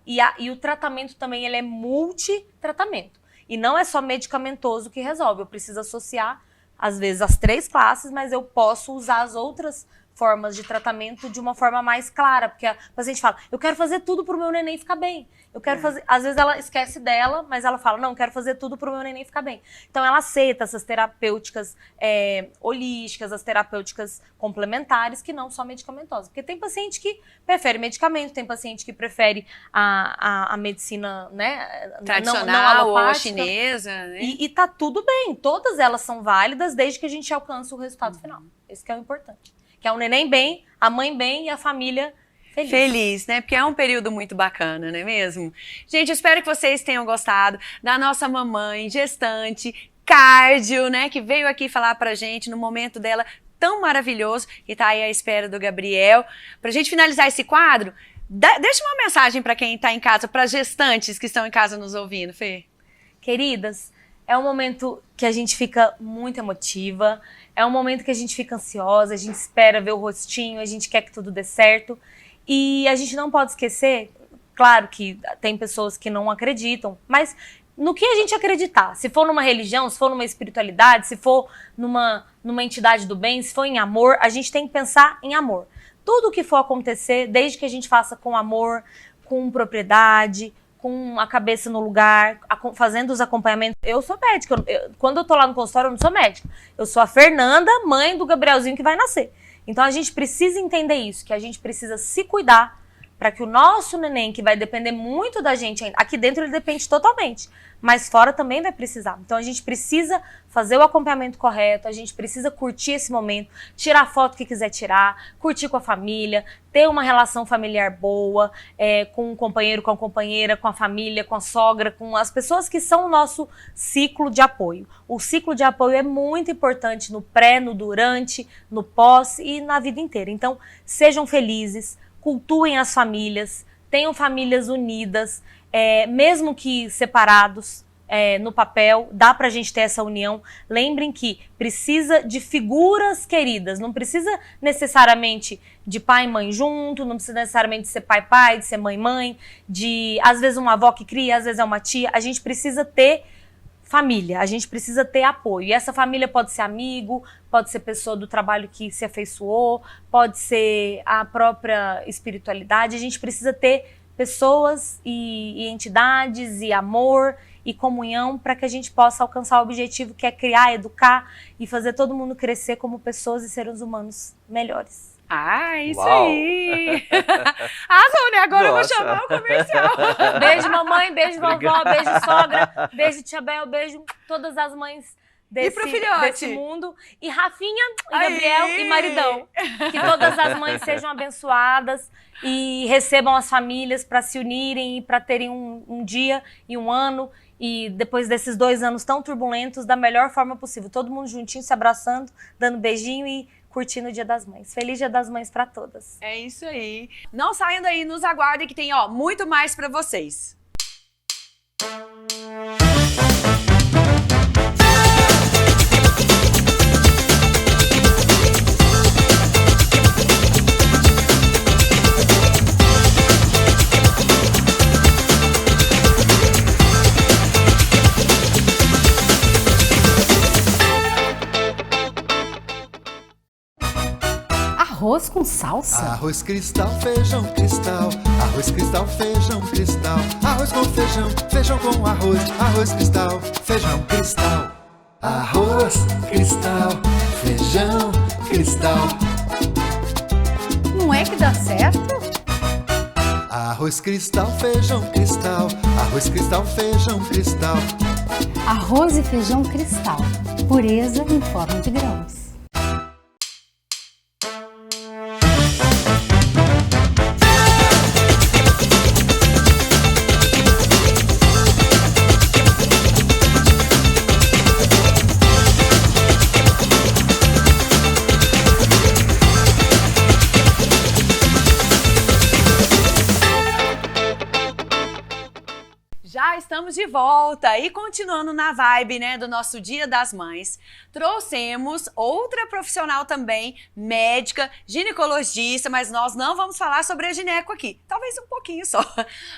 e o tratamento também ele é multitratamento. E não é só medicamentoso que resolve, eu preciso associar, às vezes, as 3 classes, mas eu posso usar as outras formas de tratamento de uma forma mais clara, porque a paciente fala, eu quero fazer tudo para o meu neném ficar bem. Eu quero fazer, às vezes ela esquece dela, mas ela fala, não, eu quero fazer tudo para o meu neném ficar bem. Então ela aceita essas terapêuticas holísticas, as terapêuticas complementares, que não só medicamentosas. Porque tem paciente que prefere medicamento, tem paciente que prefere a medicina, né, tradicional ou a chinesa, né? E tá tudo bem, todas elas são válidas desde que a gente alcance o resultado final. Esse que é o importante. Que é o neném bem, a mãe bem e a família feliz, né? Porque é um período muito bacana, não é mesmo? Gente, eu espero que vocês tenham gostado da nossa mamãe gestante, cardio, né? Que veio aqui falar pra gente no momento dela tão maravilhoso e tá aí à espera do Gabriel. Pra gente finalizar esse quadro, deixa uma mensagem pra quem tá em casa, para gestantes que estão em casa nos ouvindo, Fê. Queridas, é um momento que a gente fica muito emotiva, é um momento que a gente fica ansiosa, a gente espera ver o rostinho, a gente quer que tudo dê certo. E a gente não pode esquecer, claro que tem pessoas que não acreditam, mas no que a gente acreditar, se for numa religião, se for numa espiritualidade, se for numa entidade do bem, se for em amor, a gente tem que pensar em amor. Tudo o que for acontecer, desde que a gente faça com amor, com propriedade, com a cabeça no lugar, fazendo os acompanhamentos. Eu sou médica, quando eu tô lá no consultório eu não sou médica, eu sou a Fernanda, mãe do Gabrielzinho que vai nascer. Então a gente precisa entender isso, que a gente precisa se cuidar para que o nosso neném, que vai depender muito da gente ainda, aqui dentro ele depende totalmente, mas fora também vai precisar. Então a gente precisa fazer o acompanhamento correto, a gente precisa curtir esse momento, tirar a foto que quiser tirar, curtir com a família, ter uma relação familiar boa, com o companheiro, com a companheira, com a família, com a sogra, com as pessoas que são o nosso ciclo de apoio. O ciclo de apoio é muito importante no pré, no durante, no pós e na vida inteira. Então, sejam felizes, cultuem as famílias, tenham famílias unidas, mesmo que separados, no papel, dá pra gente ter essa união. Lembrem que precisa de figuras queridas, não precisa necessariamente de pai e mãe junto, não precisa necessariamente de ser pai, de ser mãe, de às vezes uma avó que cria, às vezes é uma tia. A gente precisa ter família, a gente precisa ter apoio. E essa família pode ser amigo, pode ser pessoa do trabalho que se afeiçoou, pode ser a própria espiritualidade. A gente precisa ter pessoas e entidades e amor e comunhão para que a gente possa alcançar o objetivo que é criar, educar e fazer todo mundo crescer como pessoas e seres humanos melhores. Ah, isso Uau. aí! Arrasou, né? Agora eu vou Nossa. chamar o comercial. Beijo, mamãe, beijo, vovó, beijo, sogra, beijo, tia Bel, beijo todas as mães pro filhote? desse mundo. E Rafinha, e Aí. Gabriel e Maridão. Que todas as mães sejam abençoadas e recebam as famílias para se unirem e para terem um dia e um ano. E depois desses 2 anos tão turbulentos, da melhor forma possível. Todo mundo juntinho, se abraçando, dando beijinho e curtindo o Dia das Mães. Feliz Dia das Mães para todas. É isso aí. Não saiam daí, nos aguardem que tem, ó, muito mais pra vocês. Arroz com salsa? Arroz cristal, feijão cristal. Arroz cristal, feijão cristal. Arroz com feijão, feijão com arroz. Arroz cristal, feijão cristal. Arroz cristal, feijão cristal. Não é que dá certo? Arroz cristal, feijão cristal. Arroz cristal, feijão cristal. Arroz e feijão cristal. Pureza em forma de grãos. Já estamos de volta e continuando na vibe, né, do nosso Dia das Mães, trouxemos outra profissional também, médica, ginecologista, mas nós não vamos falar sobre a gineco aqui, talvez um pouquinho só,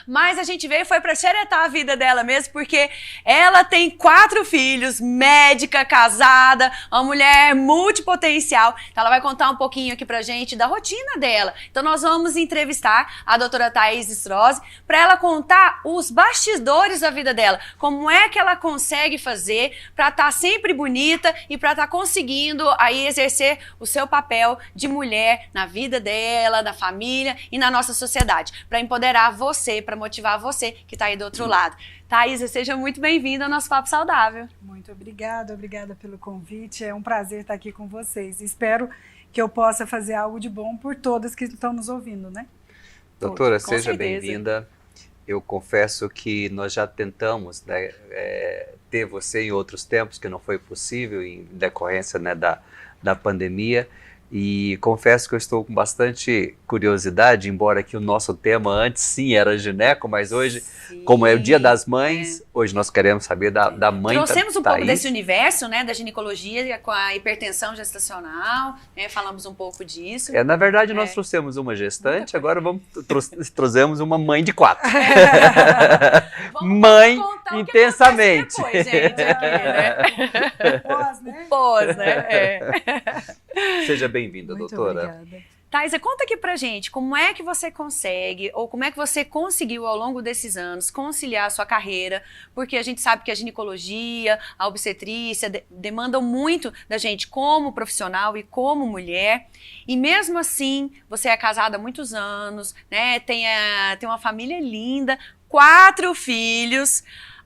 mas a gente veio foi para xeretar a vida dela mesmo, porque ela tem 4 filhos, médica, casada, uma mulher multipotencial, então ela vai contar um pouquinho aqui pra gente da rotina dela. Então nós vamos entrevistar a doutora Thaís Strozzi para ela contar os bastidores da vida dela, como é que ela consegue fazer para estar sempre bonita e para estar conseguindo aí exercer o seu papel de mulher na vida dela, da família e na nossa sociedade, para empoderar você, para motivar você que está aí do outro lado. Thaís, seja muito bem-vinda ao nosso Papo Saudável. Muito obrigada pelo convite, é um prazer estar aqui com vocês. Espero que eu possa fazer algo de bom por todas que estão nos ouvindo, né? Doutora, Com seja certeza. bem-vinda. Eu confesso que nós já tentamos, né, ter você em outros tempos, que não foi possível em decorrência, né, da pandemia. E confesso que eu estou com bastante curiosidade, embora que o nosso tema antes sim era gineco, mas hoje, Sim, como é o Dia das Mães, hoje nós queremos saber da mãe da Trouxemos um pouco Thaís. desse universo, né, da ginecologia com a hipertensão gestacional, né, falamos um pouco disso. Na verdade, nós É. trouxemos uma gestante, agora trouxemos uma mãe de 4. Vamos Mãe contar o que intensamente. acontece depois, gente, aqui, né? Pós, né? Pós, né? É. Seja bem-vinda, Muito doutora. obrigada. Thaisa, conta aqui pra gente, como é que você consegue, ou como é que você conseguiu ao longo desses anos conciliar a sua carreira, porque a gente sabe que a ginecologia, a obstetrícia demandam muito da gente como profissional e como mulher, e mesmo assim, você é casada há muitos anos, né, tem uma família linda, 4 filhos.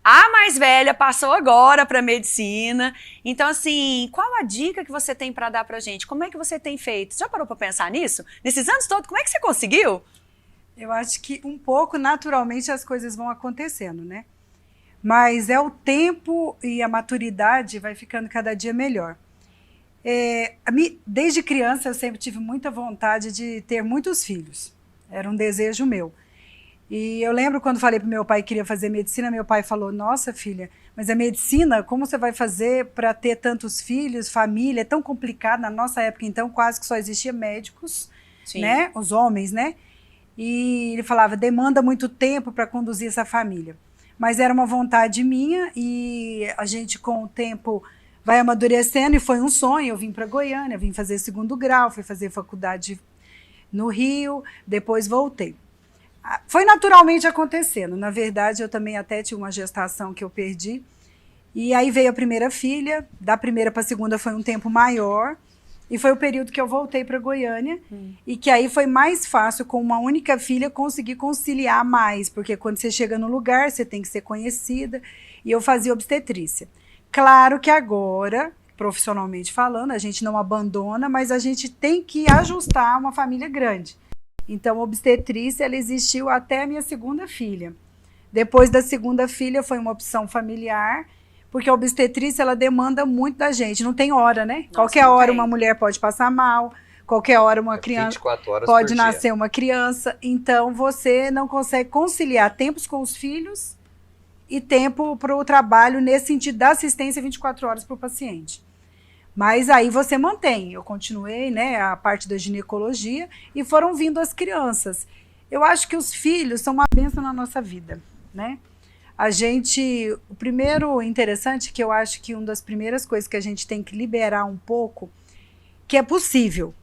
A mais velha passou agora para medicina. Então, assim, qual a dica que você tem para dar pra gente? Como é que você tem feito? Já parou para pensar nisso? Nesses anos todos, como é que você conseguiu? Eu acho que um pouco naturalmente as coisas vão acontecendo, né? Mas é o tempo e a maturidade vai ficando cada dia melhor. Desde criança eu sempre tive muita vontade de ter muitos filhos. Era um desejo meu. E eu lembro quando falei para meu pai que queria fazer medicina, meu pai falou, nossa filha, mas a medicina, como você vai fazer para ter tantos filhos, família, é tão complicado. Na nossa época, então, quase que só existia médicos, Sim. né? Os homens, né? E ele falava, demanda muito tempo para conduzir essa família. mas era uma vontade minha e a gente com o tempo vai amadurecendo e foi um sonho. Eu vim para Goiânia, vim fazer 2º grau, fui fazer faculdade no Rio, depois voltei. Foi naturalmente acontecendo. Na verdade, eu também até tinha uma gestação que eu perdi. E aí veio a primeira filha, da primeira para a segunda foi um tempo maior. E foi o período que eu voltei para Goiânia. E que aí foi mais fácil, com uma única filha, conseguir conciliar mais. Porque quando você chega no lugar, você tem que ser conhecida. E eu fazia obstetrícia. Claro que agora, profissionalmente falando, a gente não abandona, mas a gente tem que ajustar uma família grande. Então, a obstetrícia, ela existiu até a minha 2ª filha. Depois da 2ª filha, foi uma opção familiar, porque a obstetrícia, ela demanda muito da gente. Não tem hora, né? Nossa, qualquer hora uma mulher pode passar mal, qualquer hora uma criança 24 horas pode por nascer dia. uma criança. Então, você não consegue conciliar tempos com os filhos e tempo para o trabalho nesse sentido da assistência 24 horas para o paciente. Mas aí você mantém. Eu continuei, né, a parte da ginecologia e foram vindo as crianças. Eu acho que os filhos são uma bênção na nossa vida, né? O primeiro interessante, que eu acho que uma das primeiras coisas que a gente tem que liberar um pouco, que é possível.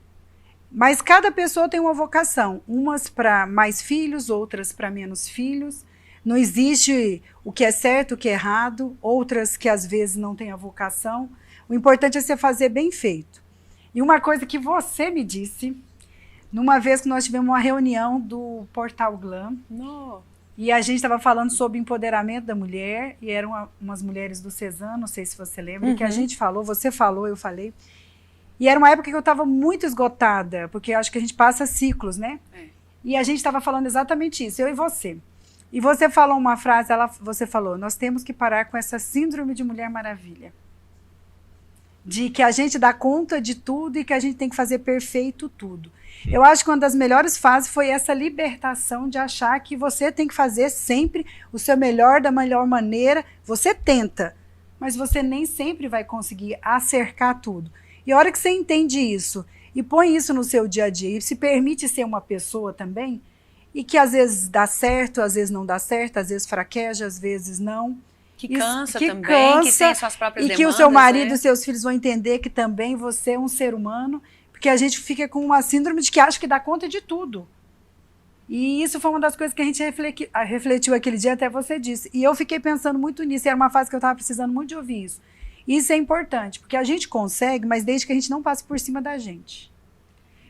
Mas cada pessoa tem uma vocação. Umas para mais filhos, outras para menos filhos. Não existe o que é certo, o que é errado. Outras que às vezes não têm a vocação. O importante é você fazer bem feito. E uma coisa que você me disse, numa vez que nós tivemos uma reunião do Portal Glam, e a gente estava falando sobre empoderamento da mulher, e eram umas mulheres do Cezanne, não sei se você lembra, que a gente falou, você falou, eu falei. E era uma época que eu estava muito esgotada, porque eu acho que a gente passa ciclos, né? E a gente estava falando exatamente isso, eu e você. E você falou uma frase, você falou, nós temos que parar com essa síndrome de Mulher Maravilha. De que a gente dá conta de tudo e que a gente tem que fazer perfeito tudo. Eu acho que uma das melhores fases foi essa libertação de achar que você tem que fazer sempre o seu melhor da melhor maneira. Você tenta, mas você nem sempre vai conseguir acercar tudo. E a hora que você entende isso e põe isso no seu dia a dia e se permite ser uma pessoa também, e que às vezes dá certo, às vezes não dá certo, às vezes fraqueja, às vezes não. Que cansa que também, cansa, que tem suas próprias demandas. E que o seu marido né? e seus filhos vão entender que também você é um ser humano, porque a gente fica com uma síndrome de que acha que dá conta de tudo. E isso foi uma das coisas que a gente refletiu aquele dia, até você disse. E eu fiquei pensando muito nisso, e era uma fase que eu estava precisando muito de ouvir isso. Isso é importante, porque a gente consegue, mas desde que a gente não passe por cima da gente.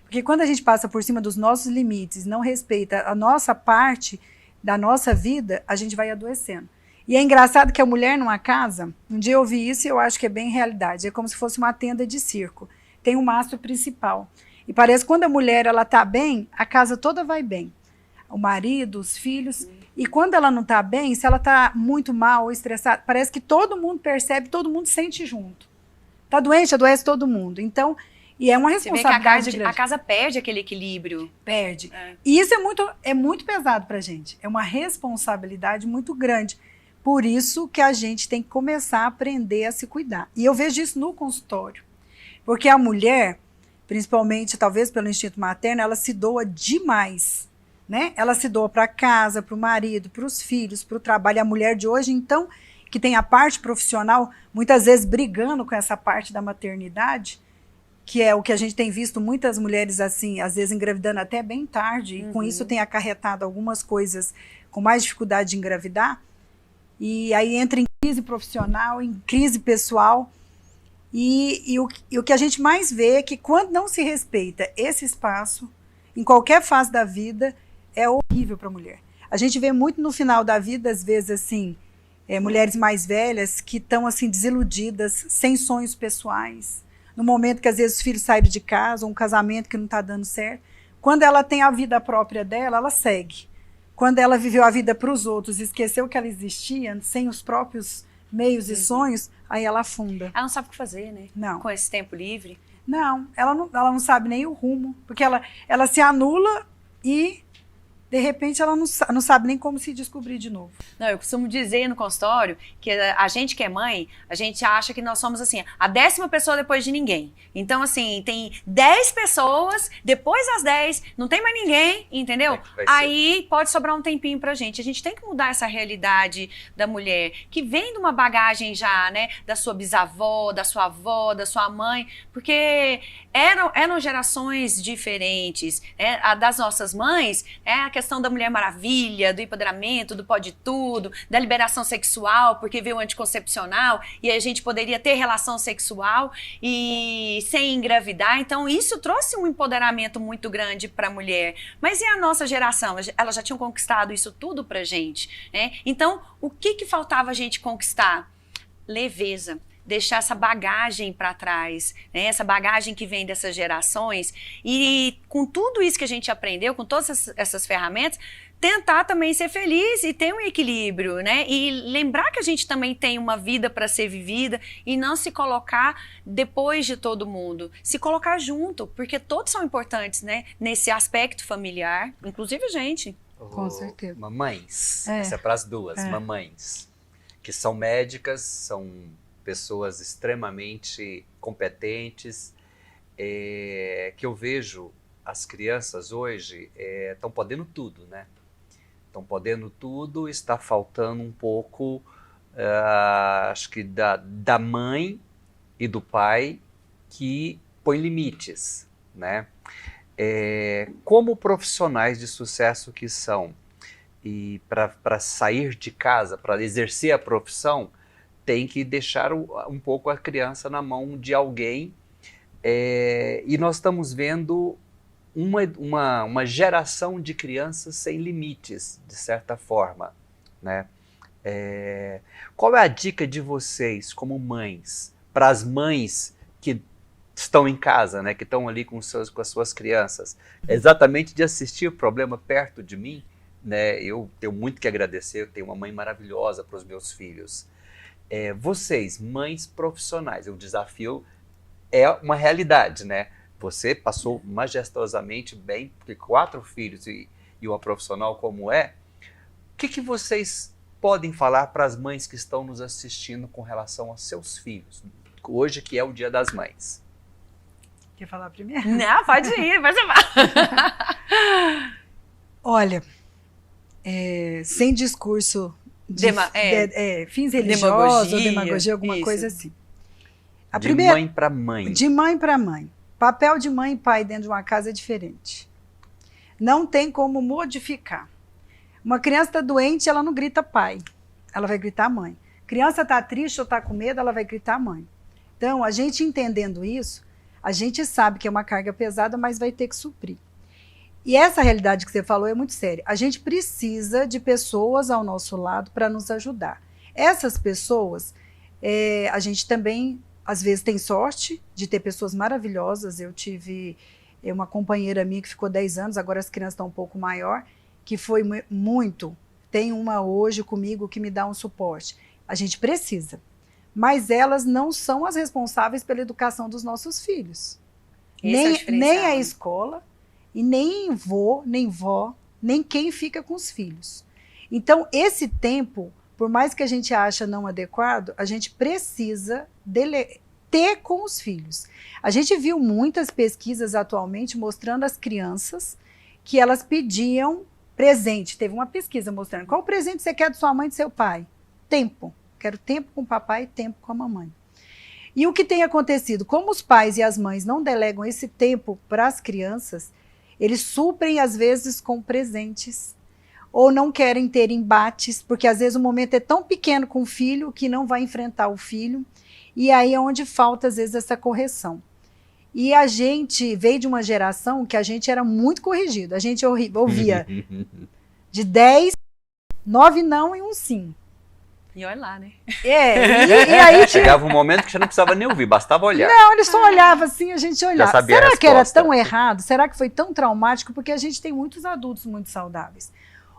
Porque quando a gente passa por cima dos nossos limites, não respeita a nossa parte da nossa vida, a gente vai adoecendo. E é engraçado que a mulher numa casa, um dia eu ouvi isso e eu acho que é bem realidade, é como se fosse uma tenda de circo. Tem um mastro principal. E parece que quando a mulher está bem, a casa toda vai bem. O marido, os filhos. E quando ela não está bem, se ela está muito mal ou estressada, parece que todo mundo percebe, todo mundo sente junto. Está doente, adoece todo mundo. Então, e é uma responsabilidade grande. A casa perde aquele equilíbrio. Perde. E isso é muito pesado para a gente. É uma responsabilidade muito grande. Por isso que a gente tem que começar a aprender a se cuidar. E eu vejo isso no consultório. Porque a mulher, principalmente talvez pelo instinto materno, ela se doa demais. Né? Ela se doa para casa, para o marido, para os filhos, para o trabalho. A mulher de hoje, então, que tem a parte profissional, muitas vezes brigando com essa parte da maternidade, que é o que a gente tem visto muitas mulheres assim, às vezes engravidando até bem tarde, e com isso tem acarretado algumas coisas com mais dificuldade de engravidar. E aí entra em crise profissional, em crise pessoal. E o que a gente mais vê é que quando não se respeita esse espaço, em qualquer fase da vida, é horrível para a mulher. A gente vê muito no final da vida, às vezes, assim, mulheres mais velhas que estão assim, desiludidas, sem sonhos pessoais. No momento que às vezes os filhos saíram de casa, ou um casamento que não está dando certo. Quando ela tem a vida própria dela, ela segue. Quando ela viveu a vida para os outros e esqueceu que ela existia, sem os próprios meios e sonhos, aí ela afunda. Ela não sabe o que fazer, né? Não. Com esse tempo livre. Não, ela não sabe nem o rumo, porque ela se anula e de repente ela não sabe nem como se descobrir de novo. Não, eu costumo dizer no consultório que a gente que é mãe, a gente acha que nós somos assim, a 10ª pessoa depois de ninguém. Então, assim, tem 10 pessoas, depois das 10, não tem mais ninguém, entendeu? Aí pode sobrar um tempinho pra gente. A gente tem que mudar essa realidade da mulher, que vem de uma bagagem já, né, da sua bisavó, da sua avó, da sua mãe, porque eram gerações diferentes, né? A das nossas mães, a questão da Mulher Maravilha, do empoderamento, do pode tudo, da liberação sexual, porque veio o anticoncepcional e a gente poderia ter relação sexual e sem engravidar. Então isso trouxe um empoderamento muito grande para a mulher. Mas e a nossa geração? Elas já tinham conquistado isso tudo pra gente, né? Então o que faltava a gente conquistar? Leveza. Deixar essa bagagem para trás, né? Essa bagagem que vem dessas gerações e com tudo isso que a gente aprendeu, com todas essas ferramentas, tentar também ser feliz e ter um equilíbrio, né? E lembrar que a gente também tem uma vida para ser vivida e não se colocar depois de todo mundo, se colocar junto, porque todos são importantes, né? Nesse aspecto familiar, inclusive a gente. Com certeza. Mamães, essa é para as duas, mamães, que são médicas, são pessoas extremamente competentes, que eu vejo as crianças hoje estão podendo tudo, né? Estão podendo tudo, está faltando um pouco, acho que da mãe e do pai que põe limites, né? Como profissionais de sucesso que são, e para sair de casa, para exercer a profissão, tem que deixar um pouco a criança na mão de alguém, e nós estamos vendo uma geração de crianças sem limites, de certa forma, né? Qual é a dica de vocês, como mães, para as mães que estão em casa, né, que estão ali com as suas crianças, exatamente de assistir o problema perto de mim, né? Eu tenho muito que agradecer, eu tenho uma mãe maravilhosa para os meus filhos. Vocês, mães profissionais, o desafio é uma realidade, né? Você passou majestosamente bem, porque 4 filhos e uma profissional como o que vocês podem falar para as mães que estão nos assistindo com relação aos seus filhos, hoje que é o Dia das Mães? Quer falar primeiro? Não, pode ir, vai chamar. Olha, sem discurso fins religiosos ou demagogia, alguma coisa assim. Mãe para mãe. De mãe para mãe. Papel de mãe e pai dentro de uma casa é diferente. Não tem como modificar. Uma criança está doente, ela não grita pai, ela vai gritar mãe. Criança está triste ou está com medo, ela vai gritar mãe. Então, a gente entendendo isso, a gente sabe que é uma carga pesada, mas vai ter que suprir. E essa realidade que você falou é muito séria. A gente precisa de pessoas ao nosso lado para nos ajudar. Essas pessoas, a gente também, às vezes, tem sorte de ter pessoas maravilhosas. Eu tive uma companheira minha que ficou 10 anos, agora as crianças estão um pouco maior, que foi muito. Tem uma hoje comigo que me dá um suporte. A gente precisa. Mas elas não são as responsáveis pela educação dos nossos filhos. Nem a escola, e nem vô, nem vó, nem quem fica com os filhos. Então, esse tempo, por mais que a gente ache não adequado, a gente precisa ter com os filhos. A gente viu muitas pesquisas atualmente mostrando às crianças que elas pediam presente. Teve uma pesquisa mostrando qual presente você quer de sua mãe e do seu pai? Tempo. Quero tempo com o papai e tempo com a mamãe. E o que tem acontecido? Como os pais e as mães não delegam esse tempo para as crianças, eles suprem, às vezes, com presentes. Ou não querem ter embates, porque às vezes o momento é tão pequeno com o filho que não vai enfrentar o filho. E aí é onde falta, às vezes, essa correção. E a gente veio de uma geração que a gente era muito corrigido. A gente ouvia de 10, 9 não e 1 sim. E olha lá, né? E aí chegava um momento que você não precisava nem ouvir, bastava olhar. Não, ele só olhava assim, a gente olhava. Já sabia Será a que era resposta. tão errado? Será que foi tão traumático? Porque a gente tem muitos adultos muito saudáveis.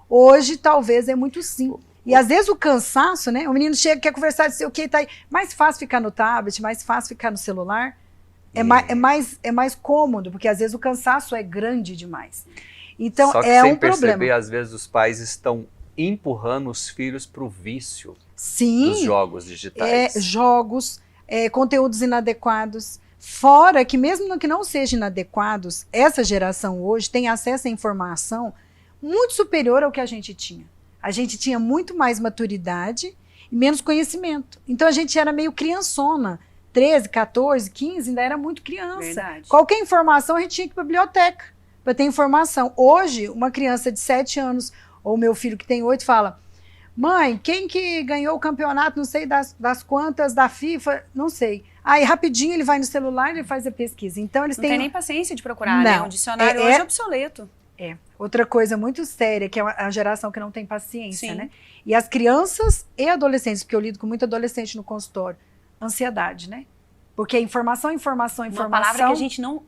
Hoje, talvez, é muito sim. E às vezes o cansaço, né? O menino chega, quer conversar, dizer o que tá aí. Mais fácil ficar no tablet, mais fácil ficar no celular. É mais cômodo, porque às vezes o cansaço é grande demais. Então, Só que é sem um problema. perceber, às vezes os pais estão empurrando os filhos para o vício Sim, dos jogos digitais. jogos, conteúdos inadequados. Fora que mesmo que não sejam inadequados, essa geração hoje tem acesso à informação muito superior ao que a gente tinha. A gente tinha muito mais maturidade e menos conhecimento. Então a gente era meio criançona. 13, 14, 15, ainda era muito criança. Verdade. Qualquer informação a gente tinha que ir para a biblioteca para ter informação. Hoje, uma criança de 7 anos, ou meu filho que tem 8, fala: mãe, quem que ganhou o campeonato, não sei das quantas, da FIFA, não sei. Aí rapidinho ele vai no celular e ele faz a pesquisa. Então eles Não têm tem nem paciência de procurar, né? Não. Um dicionário hoje é obsoleto. outra coisa muito séria, que é a geração que não tem paciência, Sim. né? E as crianças e adolescentes, porque eu lido com muito adolescente no consultório, ansiedade, né? Porque informação. Uma palavra que a gente não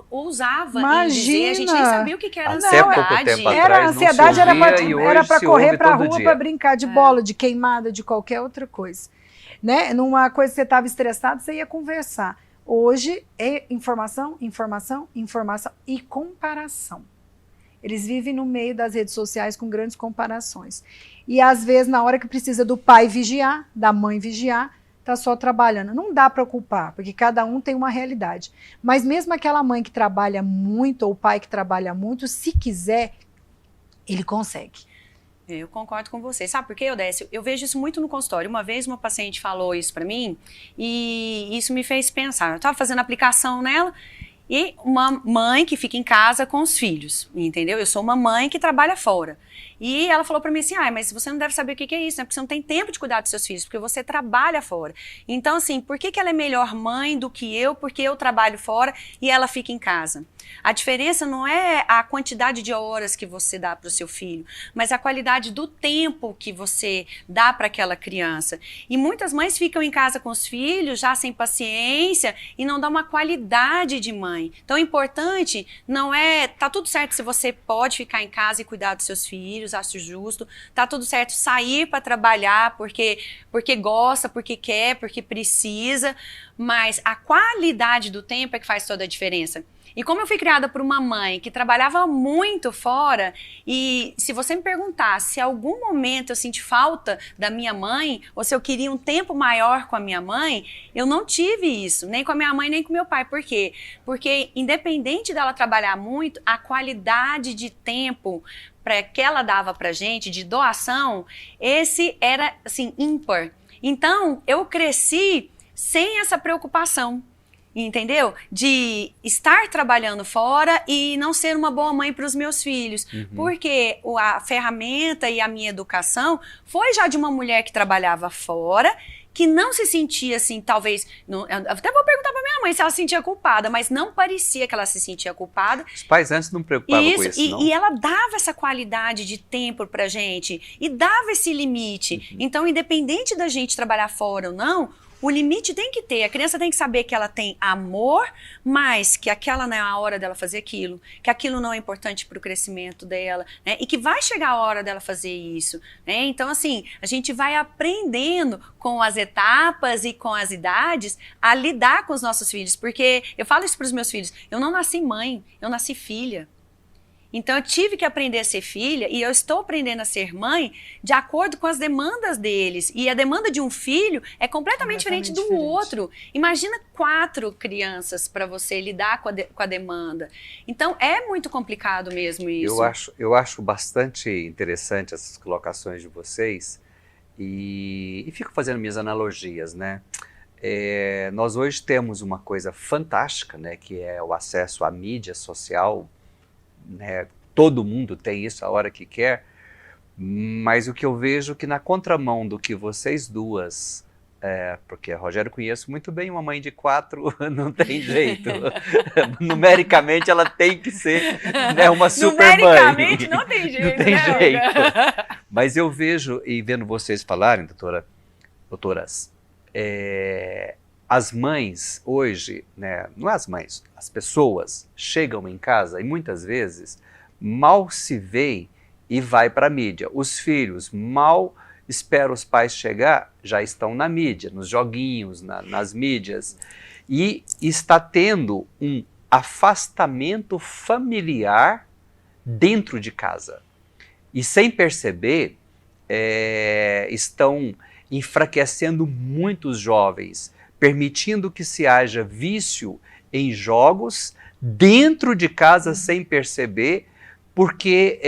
ousava em Imagina. dizer, a gente nem sabia o que era Até pouco ansiedade. tempo atrás. Era não se ansiedade, ouvia e hoje era para se correr ouve para a todo rua dia. para brincar de bola, de queimada, de qualquer outra coisa. Né? Numa coisa que você estava estressado, você ia conversar. Hoje é informação e comparação. Eles vivem no meio das redes sociais com grandes comparações. E às vezes, na hora que precisa do pai vigiar, da mãe vigiar, tá só trabalhando. Não dá para culpar, porque cada um tem uma realidade. Mas mesmo aquela mãe que trabalha muito, ou o pai que trabalha muito, se quiser, ele consegue. Eu concordo com você. Sabe por quê, Odécio? Eu vejo isso muito no consultório. Uma vez uma paciente falou isso para mim e isso me fez pensar. Eu estava fazendo aplicação nela e uma mãe que fica em casa com os filhos, entendeu? Eu sou uma mãe que trabalha fora. E ela falou para mim assim, mas você não deve saber o que é isso, né? Porque você não tem tempo de cuidar dos seus filhos, porque você trabalha fora. Então, assim, por que ela é melhor mãe do que eu? Porque eu trabalho fora e ela fica em casa. A diferença não é a quantidade de horas que você dá para o seu filho, mas a qualidade do tempo que você dá para aquela criança. E muitas mães ficam em casa com os filhos, já sem paciência, e não dão uma qualidade de mãe. Então, o importante não é... Tá tudo certo se você pode ficar em casa e cuidar dos seus filhos, acho justo. Tá tudo certo sair para trabalhar porque gosta, porque quer, porque precisa. Mas a qualidade do tempo é que faz toda a diferença. E como eu fui criada por uma mãe que trabalhava muito fora, e se você me perguntar se em algum momento eu senti falta da minha mãe, ou se eu queria um tempo maior com a minha mãe, eu não tive isso, nem com a minha mãe, nem com meu pai. Por quê? Porque independente dela trabalhar muito, a qualidade de tempo que ela dava pra gente, de doação, esse era, assim, ímpar. Então, eu cresci sem essa preocupação. Entendeu? De estar trabalhando fora e não ser uma boa mãe para os meus filhos. Porque a ferramenta e a minha educação foi já de uma mulher que trabalhava fora, que não se sentia assim, talvez... eu até vou perguntar para minha mãe se ela se sentia culpada, mas não parecia que ela se sentia culpada. Os pais antes não preocupavam com isso, não? E ela dava essa qualidade de tempo pra gente e dava esse limite. Então, independente da gente trabalhar fora ou não, o limite tem que ter, a criança tem que saber que ela tem amor, mas que aquela não é a hora dela fazer aquilo, que aquilo não é importante para o crescimento dela, né? E que vai chegar a hora dela fazer isso, né? Então, assim, a gente vai aprendendo com as etapas e com as idades a lidar com os nossos filhos, porque eu falo isso para os meus filhos, eu não nasci mãe, eu nasci filha. Então, eu tive que aprender a ser filha e eu estou aprendendo a ser mãe de acordo com as demandas deles. E a demanda de um filho é completamente diferente do outro. Imagina 4 crianças para você lidar com a demanda. Então, é muito complicado mesmo isso. Eu acho bastante interessante essas colocações de vocês e fico fazendo minhas analogias, né? Nós hoje temos uma coisa fantástica, né? Que é o acesso à mídia social, né? Todo mundo tem isso a hora que quer, mas o que eu vejo que na contramão do que vocês duas, porque a Rogério conheço muito bem, uma mãe de 4 não tem jeito, numericamente ela tem que ser, né, uma super mãe. Numericamente não tem jeito, não tem né, jeito. Mas eu vejo, e vendo vocês falarem, doutoras, as mães hoje, né, não as mães, as pessoas chegam em casa e muitas vezes mal se vê e vai para a mídia. Os filhos mal esperam os pais chegar, já estão na mídia, nos joguinhos, nas mídias. E está tendo um afastamento familiar dentro de casa. E sem perceber, estão enfraquecendo muitos jovens, permitindo que se haja vício em jogos dentro de casa sem perceber, porque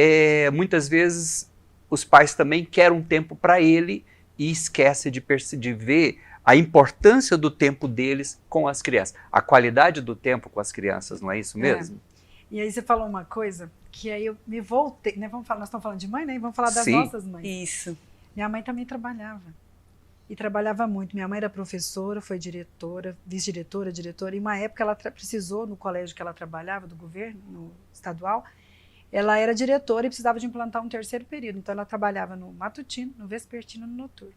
muitas vezes os pais também querem um tempo para ele e esquecem de ver a importância do tempo deles com as crianças, a qualidade do tempo com as crianças, não é isso mesmo? E aí você falou uma coisa que aí eu me voltei, né? Vamos falar, nós estamos falando de mãe, né? Vamos falar das Sim. nossas mães. Isso. Minha mãe também trabalhava. E trabalhava muito. Minha mãe era professora, foi diretora, vice-diretora, diretora. E uma época ela precisou, no colégio que ela trabalhava, do governo, no estadual, ela era diretora e precisava de implantar um terceiro período. Então ela trabalhava no matutino, no vespertino e no noturno.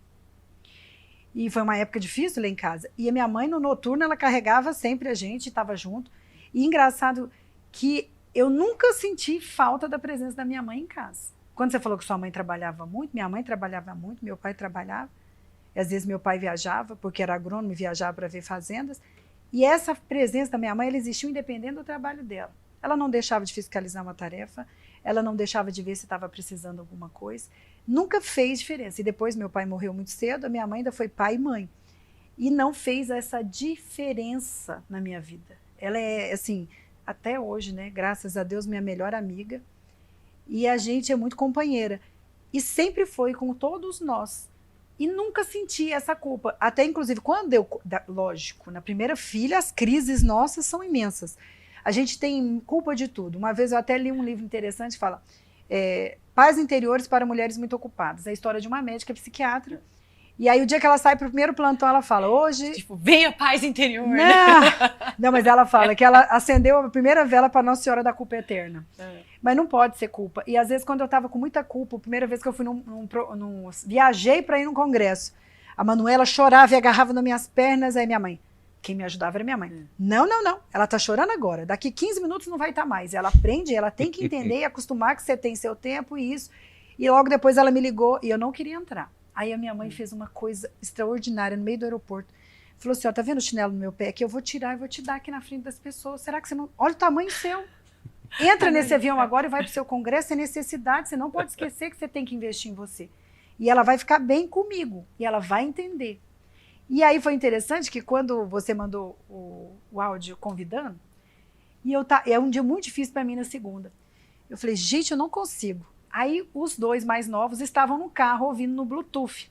E foi uma época difícil lá em casa. E a minha mãe, no noturno, ela carregava sempre a gente, estava junto. E engraçado que eu nunca senti falta da presença da minha mãe em casa. Quando você falou que sua mãe trabalhava muito, minha mãe trabalhava muito, meu pai trabalhava. E às vezes meu pai viajava, porque era agrônomo e viajava para ver fazendas. E essa presença da minha mãe, ela existiu independente do trabalho dela. Ela não deixava de fiscalizar uma tarefa, ela não deixava de ver se estava precisando de alguma coisa. Nunca fez diferença. E depois meu pai morreu muito cedo, a minha mãe ainda foi pai e mãe. E não fez essa diferença na minha vida. Ela é, assim, até hoje, né? Graças a Deus, minha melhor amiga. E a gente é muito companheira. E sempre foi com todos nós. E nunca senti essa culpa. Até, inclusive, quando lógico, na primeira filha, as crises nossas são imensas. A gente tem culpa de tudo. Uma vez eu até li um livro interessante que fala Paz Interiores para Mulheres Muito Ocupadas. É a história de uma médica psiquiatra. E aí, o dia que ela sai para o primeiro plantão, ela fala, hoje... Tipo, venha paz interior, não, né? não, mas ela fala que ela acendeu a primeira vela para Nossa Senhora da Culpa Eterna. Mas não pode ser culpa. E às vezes, quando eu estava com muita culpa, a primeira vez que eu fui viajei para ir num congresso, a Manuela chorava e agarrava nas minhas pernas, aí minha mãe, quem me ajudava era minha mãe. Não, ela tá chorando agora, daqui 15 minutos não vai estar mais. Ela aprende, ela tem que entender e acostumar que você tem seu tempo e isso. E logo depois ela me ligou e eu não queria entrar. Aí a minha mãe fez uma coisa extraordinária no meio do aeroporto. Falou assim, ó, tá vendo o chinelo no meu pé? Que eu vou tirar e vou te dar aqui na frente das pessoas. Será que você não... Olha o tamanho seu. Entra nesse avião agora e vai pro seu congresso. É necessidade, você não pode esquecer que você tem que investir em você. E ela vai ficar bem comigo. E ela vai entender. E aí foi interessante que quando você mandou o áudio convidando, e é um dia muito difícil para mim na segunda. Eu falei, gente, eu não consigo. Aí os dois mais novos estavam no carro ouvindo no Bluetooth.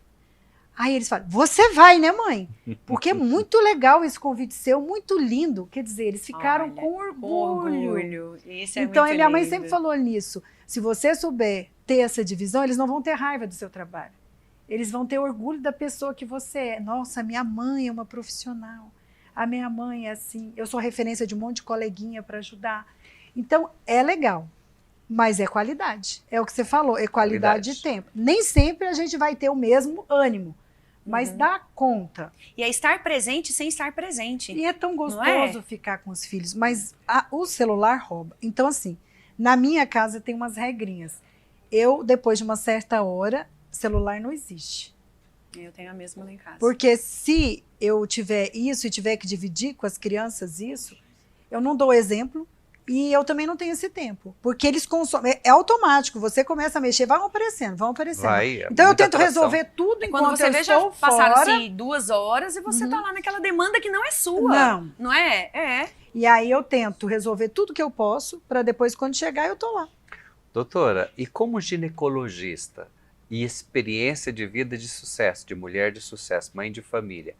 Aí eles falam, você vai, né, mãe? Porque é muito legal esse convite seu, muito lindo. Quer dizer, eles ficaram com orgulho. Isso é então, muito a minha mãe lindo. sempre falou nisso. Se você souber ter essa divisão, eles não vão ter raiva do seu trabalho. Eles vão ter orgulho da pessoa que você é. Nossa, minha mãe é uma profissional. A minha mãe é assim. Eu sou referência de um monte de coleguinha para ajudar. Então, é legal. Mas é qualidade. É o que você falou, é qualidade de tempo. Nem sempre a gente vai ter o mesmo ânimo, mas dá conta. E é estar presente sem estar presente. E é tão gostoso ficar com os filhos, mas o celular rouba. Então, assim, na minha casa tem umas regrinhas. Eu, depois de uma certa hora, celular não existe. Eu tenho a mesma lá em casa. Porque se eu tiver isso e tiver que dividir com as crianças isso, eu não dou exemplo. E eu também não tenho esse tempo. Porque eles consomem. É automático. Você começa a mexer, vão aparecendo. Então eu tento resolver tudo enquanto quando você eu vê, estou já passaram fora. assim 2 horas e você tá lá naquela demanda que não é sua. Não é? É. E aí eu tento resolver tudo que eu posso, para depois, quando chegar, eu tô lá. Doutora, e como ginecologista e experiência de vida de sucesso, de mulher de sucesso, mãe de família,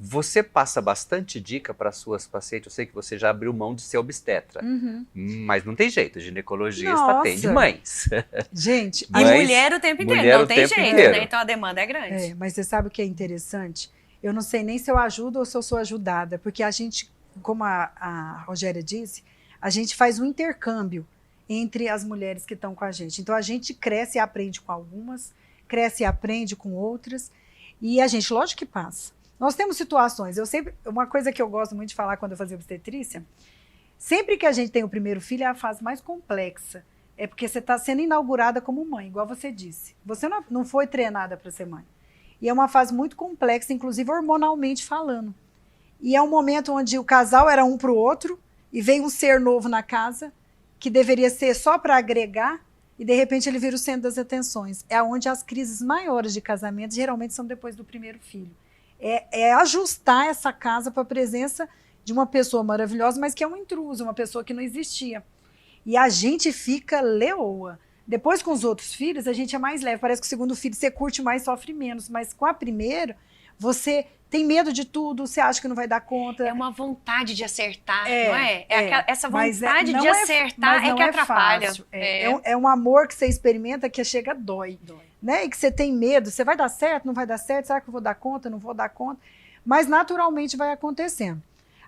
você passa bastante dica para suas pacientes? Eu sei que você já abriu mão de ser obstetra, mas não tem jeito, ginecologista atende mães. Gente, e mulher o tempo inteiro, não tem jeito, né? Então a demanda é grande. Mas você sabe o que é interessante? Eu não sei nem se eu ajudo ou se eu sou ajudada, porque a gente, como a Rogéria disse, a gente faz um intercâmbio entre as mulheres que estão com a gente. Então a gente cresce e aprende com algumas, cresce e aprende com outras, e a gente, lógico que passa. Nós temos situações, uma coisa que eu gosto muito de falar quando eu fazia obstetrícia, sempre que a gente tem o primeiro filho é a fase mais complexa, é porque você está sendo inaugurada como mãe, igual você disse. Você não foi treinada para ser mãe. E é uma fase muito complexa, inclusive hormonalmente falando. E é um momento onde o casal era um para o outro, e veio um ser novo na casa, que deveria ser só para agregar, e de repente ele vira o centro das atenções. É onde as crises maiores de casamento geralmente são depois do primeiro filho. É ajustar essa casa para a presença de uma pessoa maravilhosa, mas que é um intruso, uma pessoa que não existia. E a gente fica leoa. Depois, com os outros filhos, a gente é mais leve. Parece que o segundo filho você curte mais, sofre menos. Mas com a primeira, você tem medo de tudo, você acha que não vai dar conta. É uma vontade de acertar, não é? Essa Mas vontade de acertar é que atrapalha. Fácil. É um amor que você experimenta que chega dói. Né? E que você tem medo. Você vai dar certo, não vai dar certo? Será que eu vou dar conta, não vou dar conta? Mas naturalmente vai acontecendo.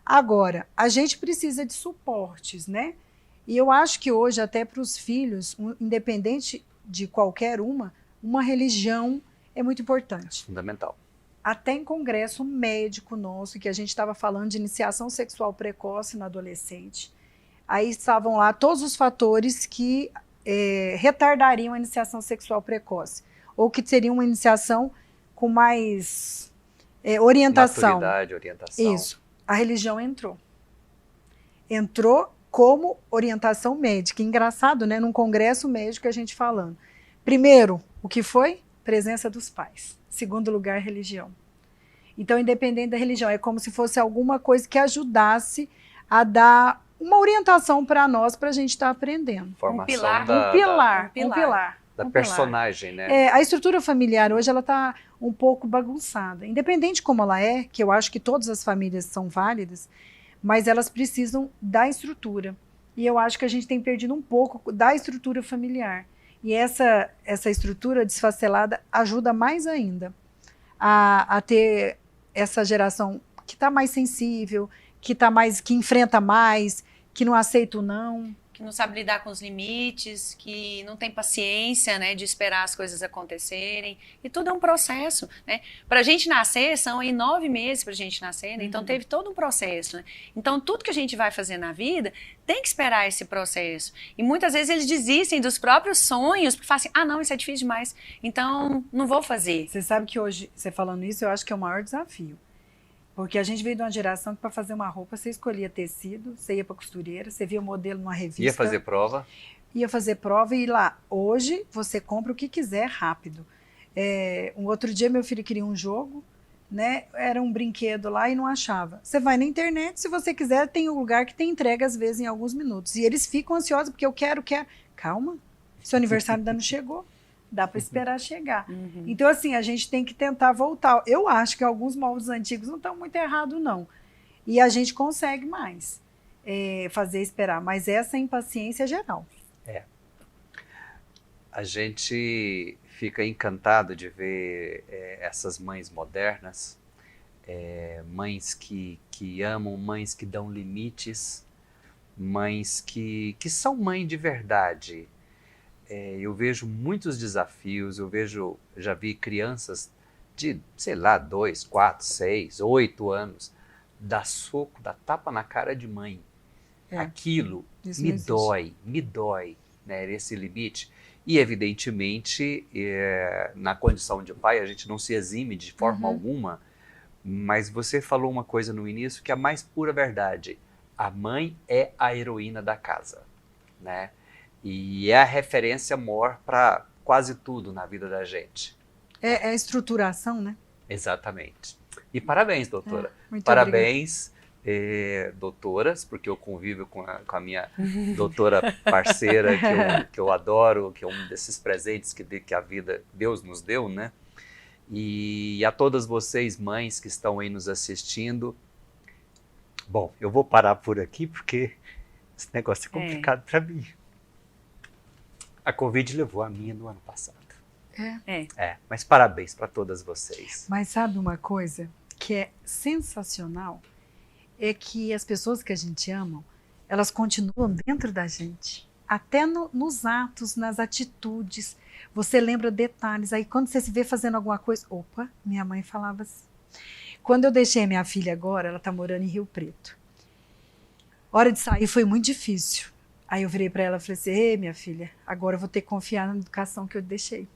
Agora, a gente precisa de suportes, né? E eu acho que hoje, até para os filhos, independente de qualquer uma religião é muito importante. Fundamental. Até em congresso médico nosso, que a gente estava falando de iniciação sexual precoce na adolescente, aí estavam lá todos os fatores que retardariam a iniciação sexual precoce, ou que teriam uma iniciação com mais orientação. Maturidade, orientação. Isso. A religião entrou. Entrou como orientação médica. Engraçado, né? Num congresso médico a gente falando. Primeiro, o que foi? Presença dos pais. Segundo lugar, religião. Então, independente da religião, é como se fosse alguma coisa que ajudasse a dar uma orientação para nós, para a gente estar aprendendo. Formação Um pilar. Da personagem, né? A estrutura familiar hoje ela está um pouco bagunçada. Independente de como ela é, que eu acho que todas as famílias são válidas, mas elas precisam da estrutura. E eu acho que a gente tem perdido um pouco da estrutura familiar. E essa estrutura desfacelada ajuda mais ainda a ter essa geração que está mais sensível, que enfrenta mais, que não aceita o não. Que não sabe lidar com os limites, que não tem paciência, né, de esperar as coisas acontecerem. E tudo é um processo, né? Para a gente nascer, são aí 9 meses para a gente nascer, né? Então teve todo um processo, né? Então tudo que a gente vai fazer na vida tem que esperar esse processo. E muitas vezes eles desistem dos próprios sonhos, porque falam assim, não, isso é difícil demais, então não vou fazer. Você sabe que hoje, você falando isso, eu acho que é o maior desafio. Porque a gente veio de uma geração que para fazer uma roupa você escolhia tecido, você ia para costureira, você via o modelo numa revista. Ia fazer prova. Ia fazer prova e ir lá. Hoje você compra o que quiser rápido. Um outro dia meu filho queria um jogo, né? Era um brinquedo lá e não achava. Você vai na internet, se você quiser, tem um lugar que tem entrega às vezes em alguns minutos. E eles ficam ansiosos porque eu quero. Calma, seu aniversário ainda não chegou. Dá para esperar chegar. Uhum. Então, assim, a gente tem que tentar voltar. Eu acho que alguns moldes antigos não estão muito errados, não. E a gente consegue mais fazer esperar. Mas essa impaciência é geral. A gente fica encantado de ver essas mães modernas, mães que amam, mães que dão limites, mães que são mãe de verdade. Eu vejo muitos desafios, já vi crianças de, sei lá, 2, 4, 6, 8 anos, dar soco, dar tapa na cara de mãe. Aquilo me dói, né, esse limite. E, evidentemente, na condição de pai, a gente não se exime de forma alguma, mas você falou uma coisa no início que é a mais pura verdade. A mãe é a heroína da casa, né? E é a referência maior para quase tudo na vida da gente. É a estruturação, né? Exatamente. E parabéns, doutora. Muito parabéns, doutoras, porque eu convivo com a minha doutora parceira, que eu adoro, que é um desses presentes que a vida, Deus nos deu, né? E a todas vocês, mães, que estão aí nos assistindo. Bom, eu vou parar por aqui, porque esse negócio é complicado para mim. A Covid levou a minha no ano passado. Mas parabéns para todas vocês. Mas sabe uma coisa que é sensacional? É que as pessoas que a gente ama, elas continuam dentro da gente. Até nos atos, nas atitudes. Você lembra detalhes. Aí quando você se vê fazendo alguma coisa... Opa, minha mãe falava assim. Quando eu deixei a minha filha agora, ela está morando em Rio Preto. Hora de sair foi muito difícil. Aí eu virei para ela e falei assim, ei, minha filha, agora eu vou ter que confiar na educação que eu deixei.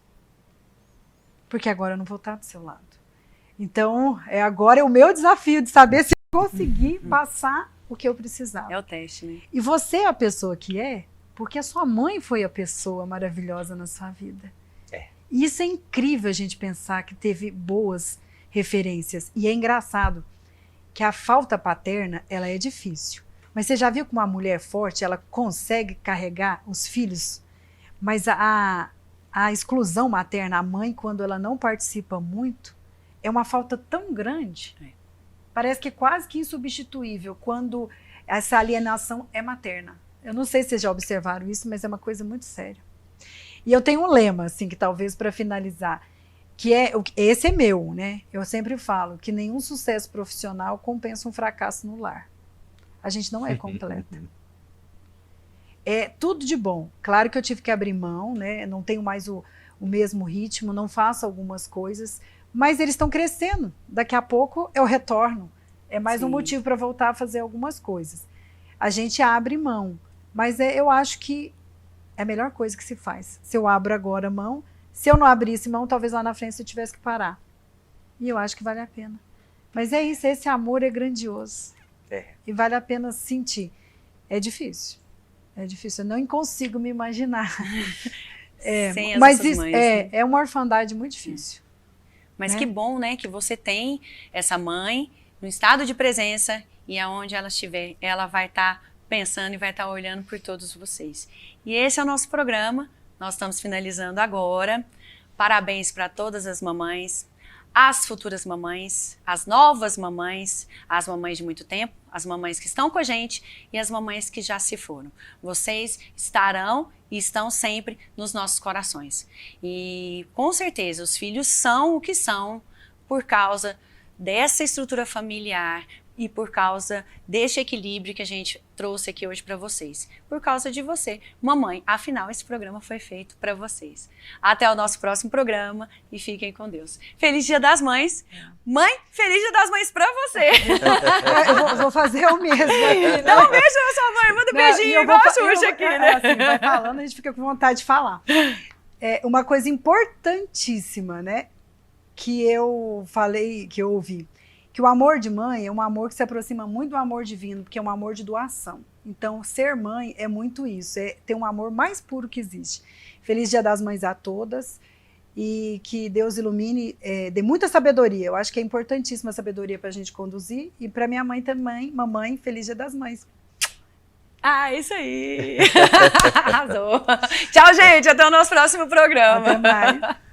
Porque agora eu não vou estar do seu lado. Então, agora é o meu desafio de saber se eu conseguir passar o que eu precisava. É o teste, né? E você, a pessoa que porque a sua mãe foi a pessoa maravilhosa na sua vida. E isso é incrível a gente pensar que teve boas referências. E é engraçado que a falta paterna, ela é difícil. Mas você já viu que uma mulher forte, ela consegue carregar os filhos? Mas a exclusão materna, a mãe, quando ela não participa muito, é uma falta tão grande. Parece que quase que insubstituível quando essa alienação é materna. Eu não sei se vocês já observaram isso, mas é uma coisa muito séria. E eu tenho um lema, assim, que talvez para finalizar, que esse é meu, né? Eu sempre falo que nenhum sucesso profissional compensa um fracasso no lar. A gente não é completa. É tudo de bom. Claro que eu tive que abrir mão, né? Não tenho mais o mesmo ritmo, não faço algumas coisas, mas eles estão crescendo. Daqui a pouco eu retorno. É mais um motivo para voltar a fazer algumas coisas. A gente abre mão, mas eu acho que é a melhor coisa que se faz. Se eu abro agora mão, se eu não abrisse mão, talvez lá na frente eu tivesse que parar. E eu acho que vale a pena. Mas é isso, esse amor é grandioso. E vale a pena sentir. É difícil. É difícil, eu não consigo me imaginar. Sem as mas nossas isso mães, né? é uma orfandade muito difícil. Mas né? que bom, né, que você tem essa mãe no estado de presença e aonde ela estiver, ela vai estar pensando e vai estar olhando por todos vocês. E esse é o nosso programa, nós estamos finalizando agora. Parabéns para todas as mamães, as futuras mamães, as novas mamães, as mamães de muito tempo, as mamães que estão com a gente e as mamães que já se foram. Vocês estarão e estão sempre nos nossos corações. E com certeza os filhos são o que são por causa dessa estrutura familiar e por causa deste equilíbrio que a gente trouxe aqui hoje para vocês. Por causa de você, mamãe. Afinal, esse programa foi feito para vocês. Até o nosso próximo programa e fiquem com Deus. Feliz Dia das Mães. Mãe, feliz Dia das Mães para você. Eu vou fazer o mesmo aqui, né? Dá um beijo na sua mãe, manda um beijinho igual a Xuxa aqui, né? Assim, vai falando, a gente fica com vontade de falar. Uma coisa importantíssima, né? Que eu falei, que eu ouvi. Que o amor de mãe é um amor que se aproxima muito do amor divino, porque é um amor de doação. Então, ser mãe é muito isso, é ter um amor mais puro que existe. Feliz Dia das Mães a todas e que Deus ilumine, dê muita sabedoria. Eu acho que é importantíssima a sabedoria para a gente conduzir. E para minha mãe também, mamãe, Feliz Dia das Mães. Ah, isso aí! Arrasou! Tchau, gente! Até o nosso próximo programa! Até mais!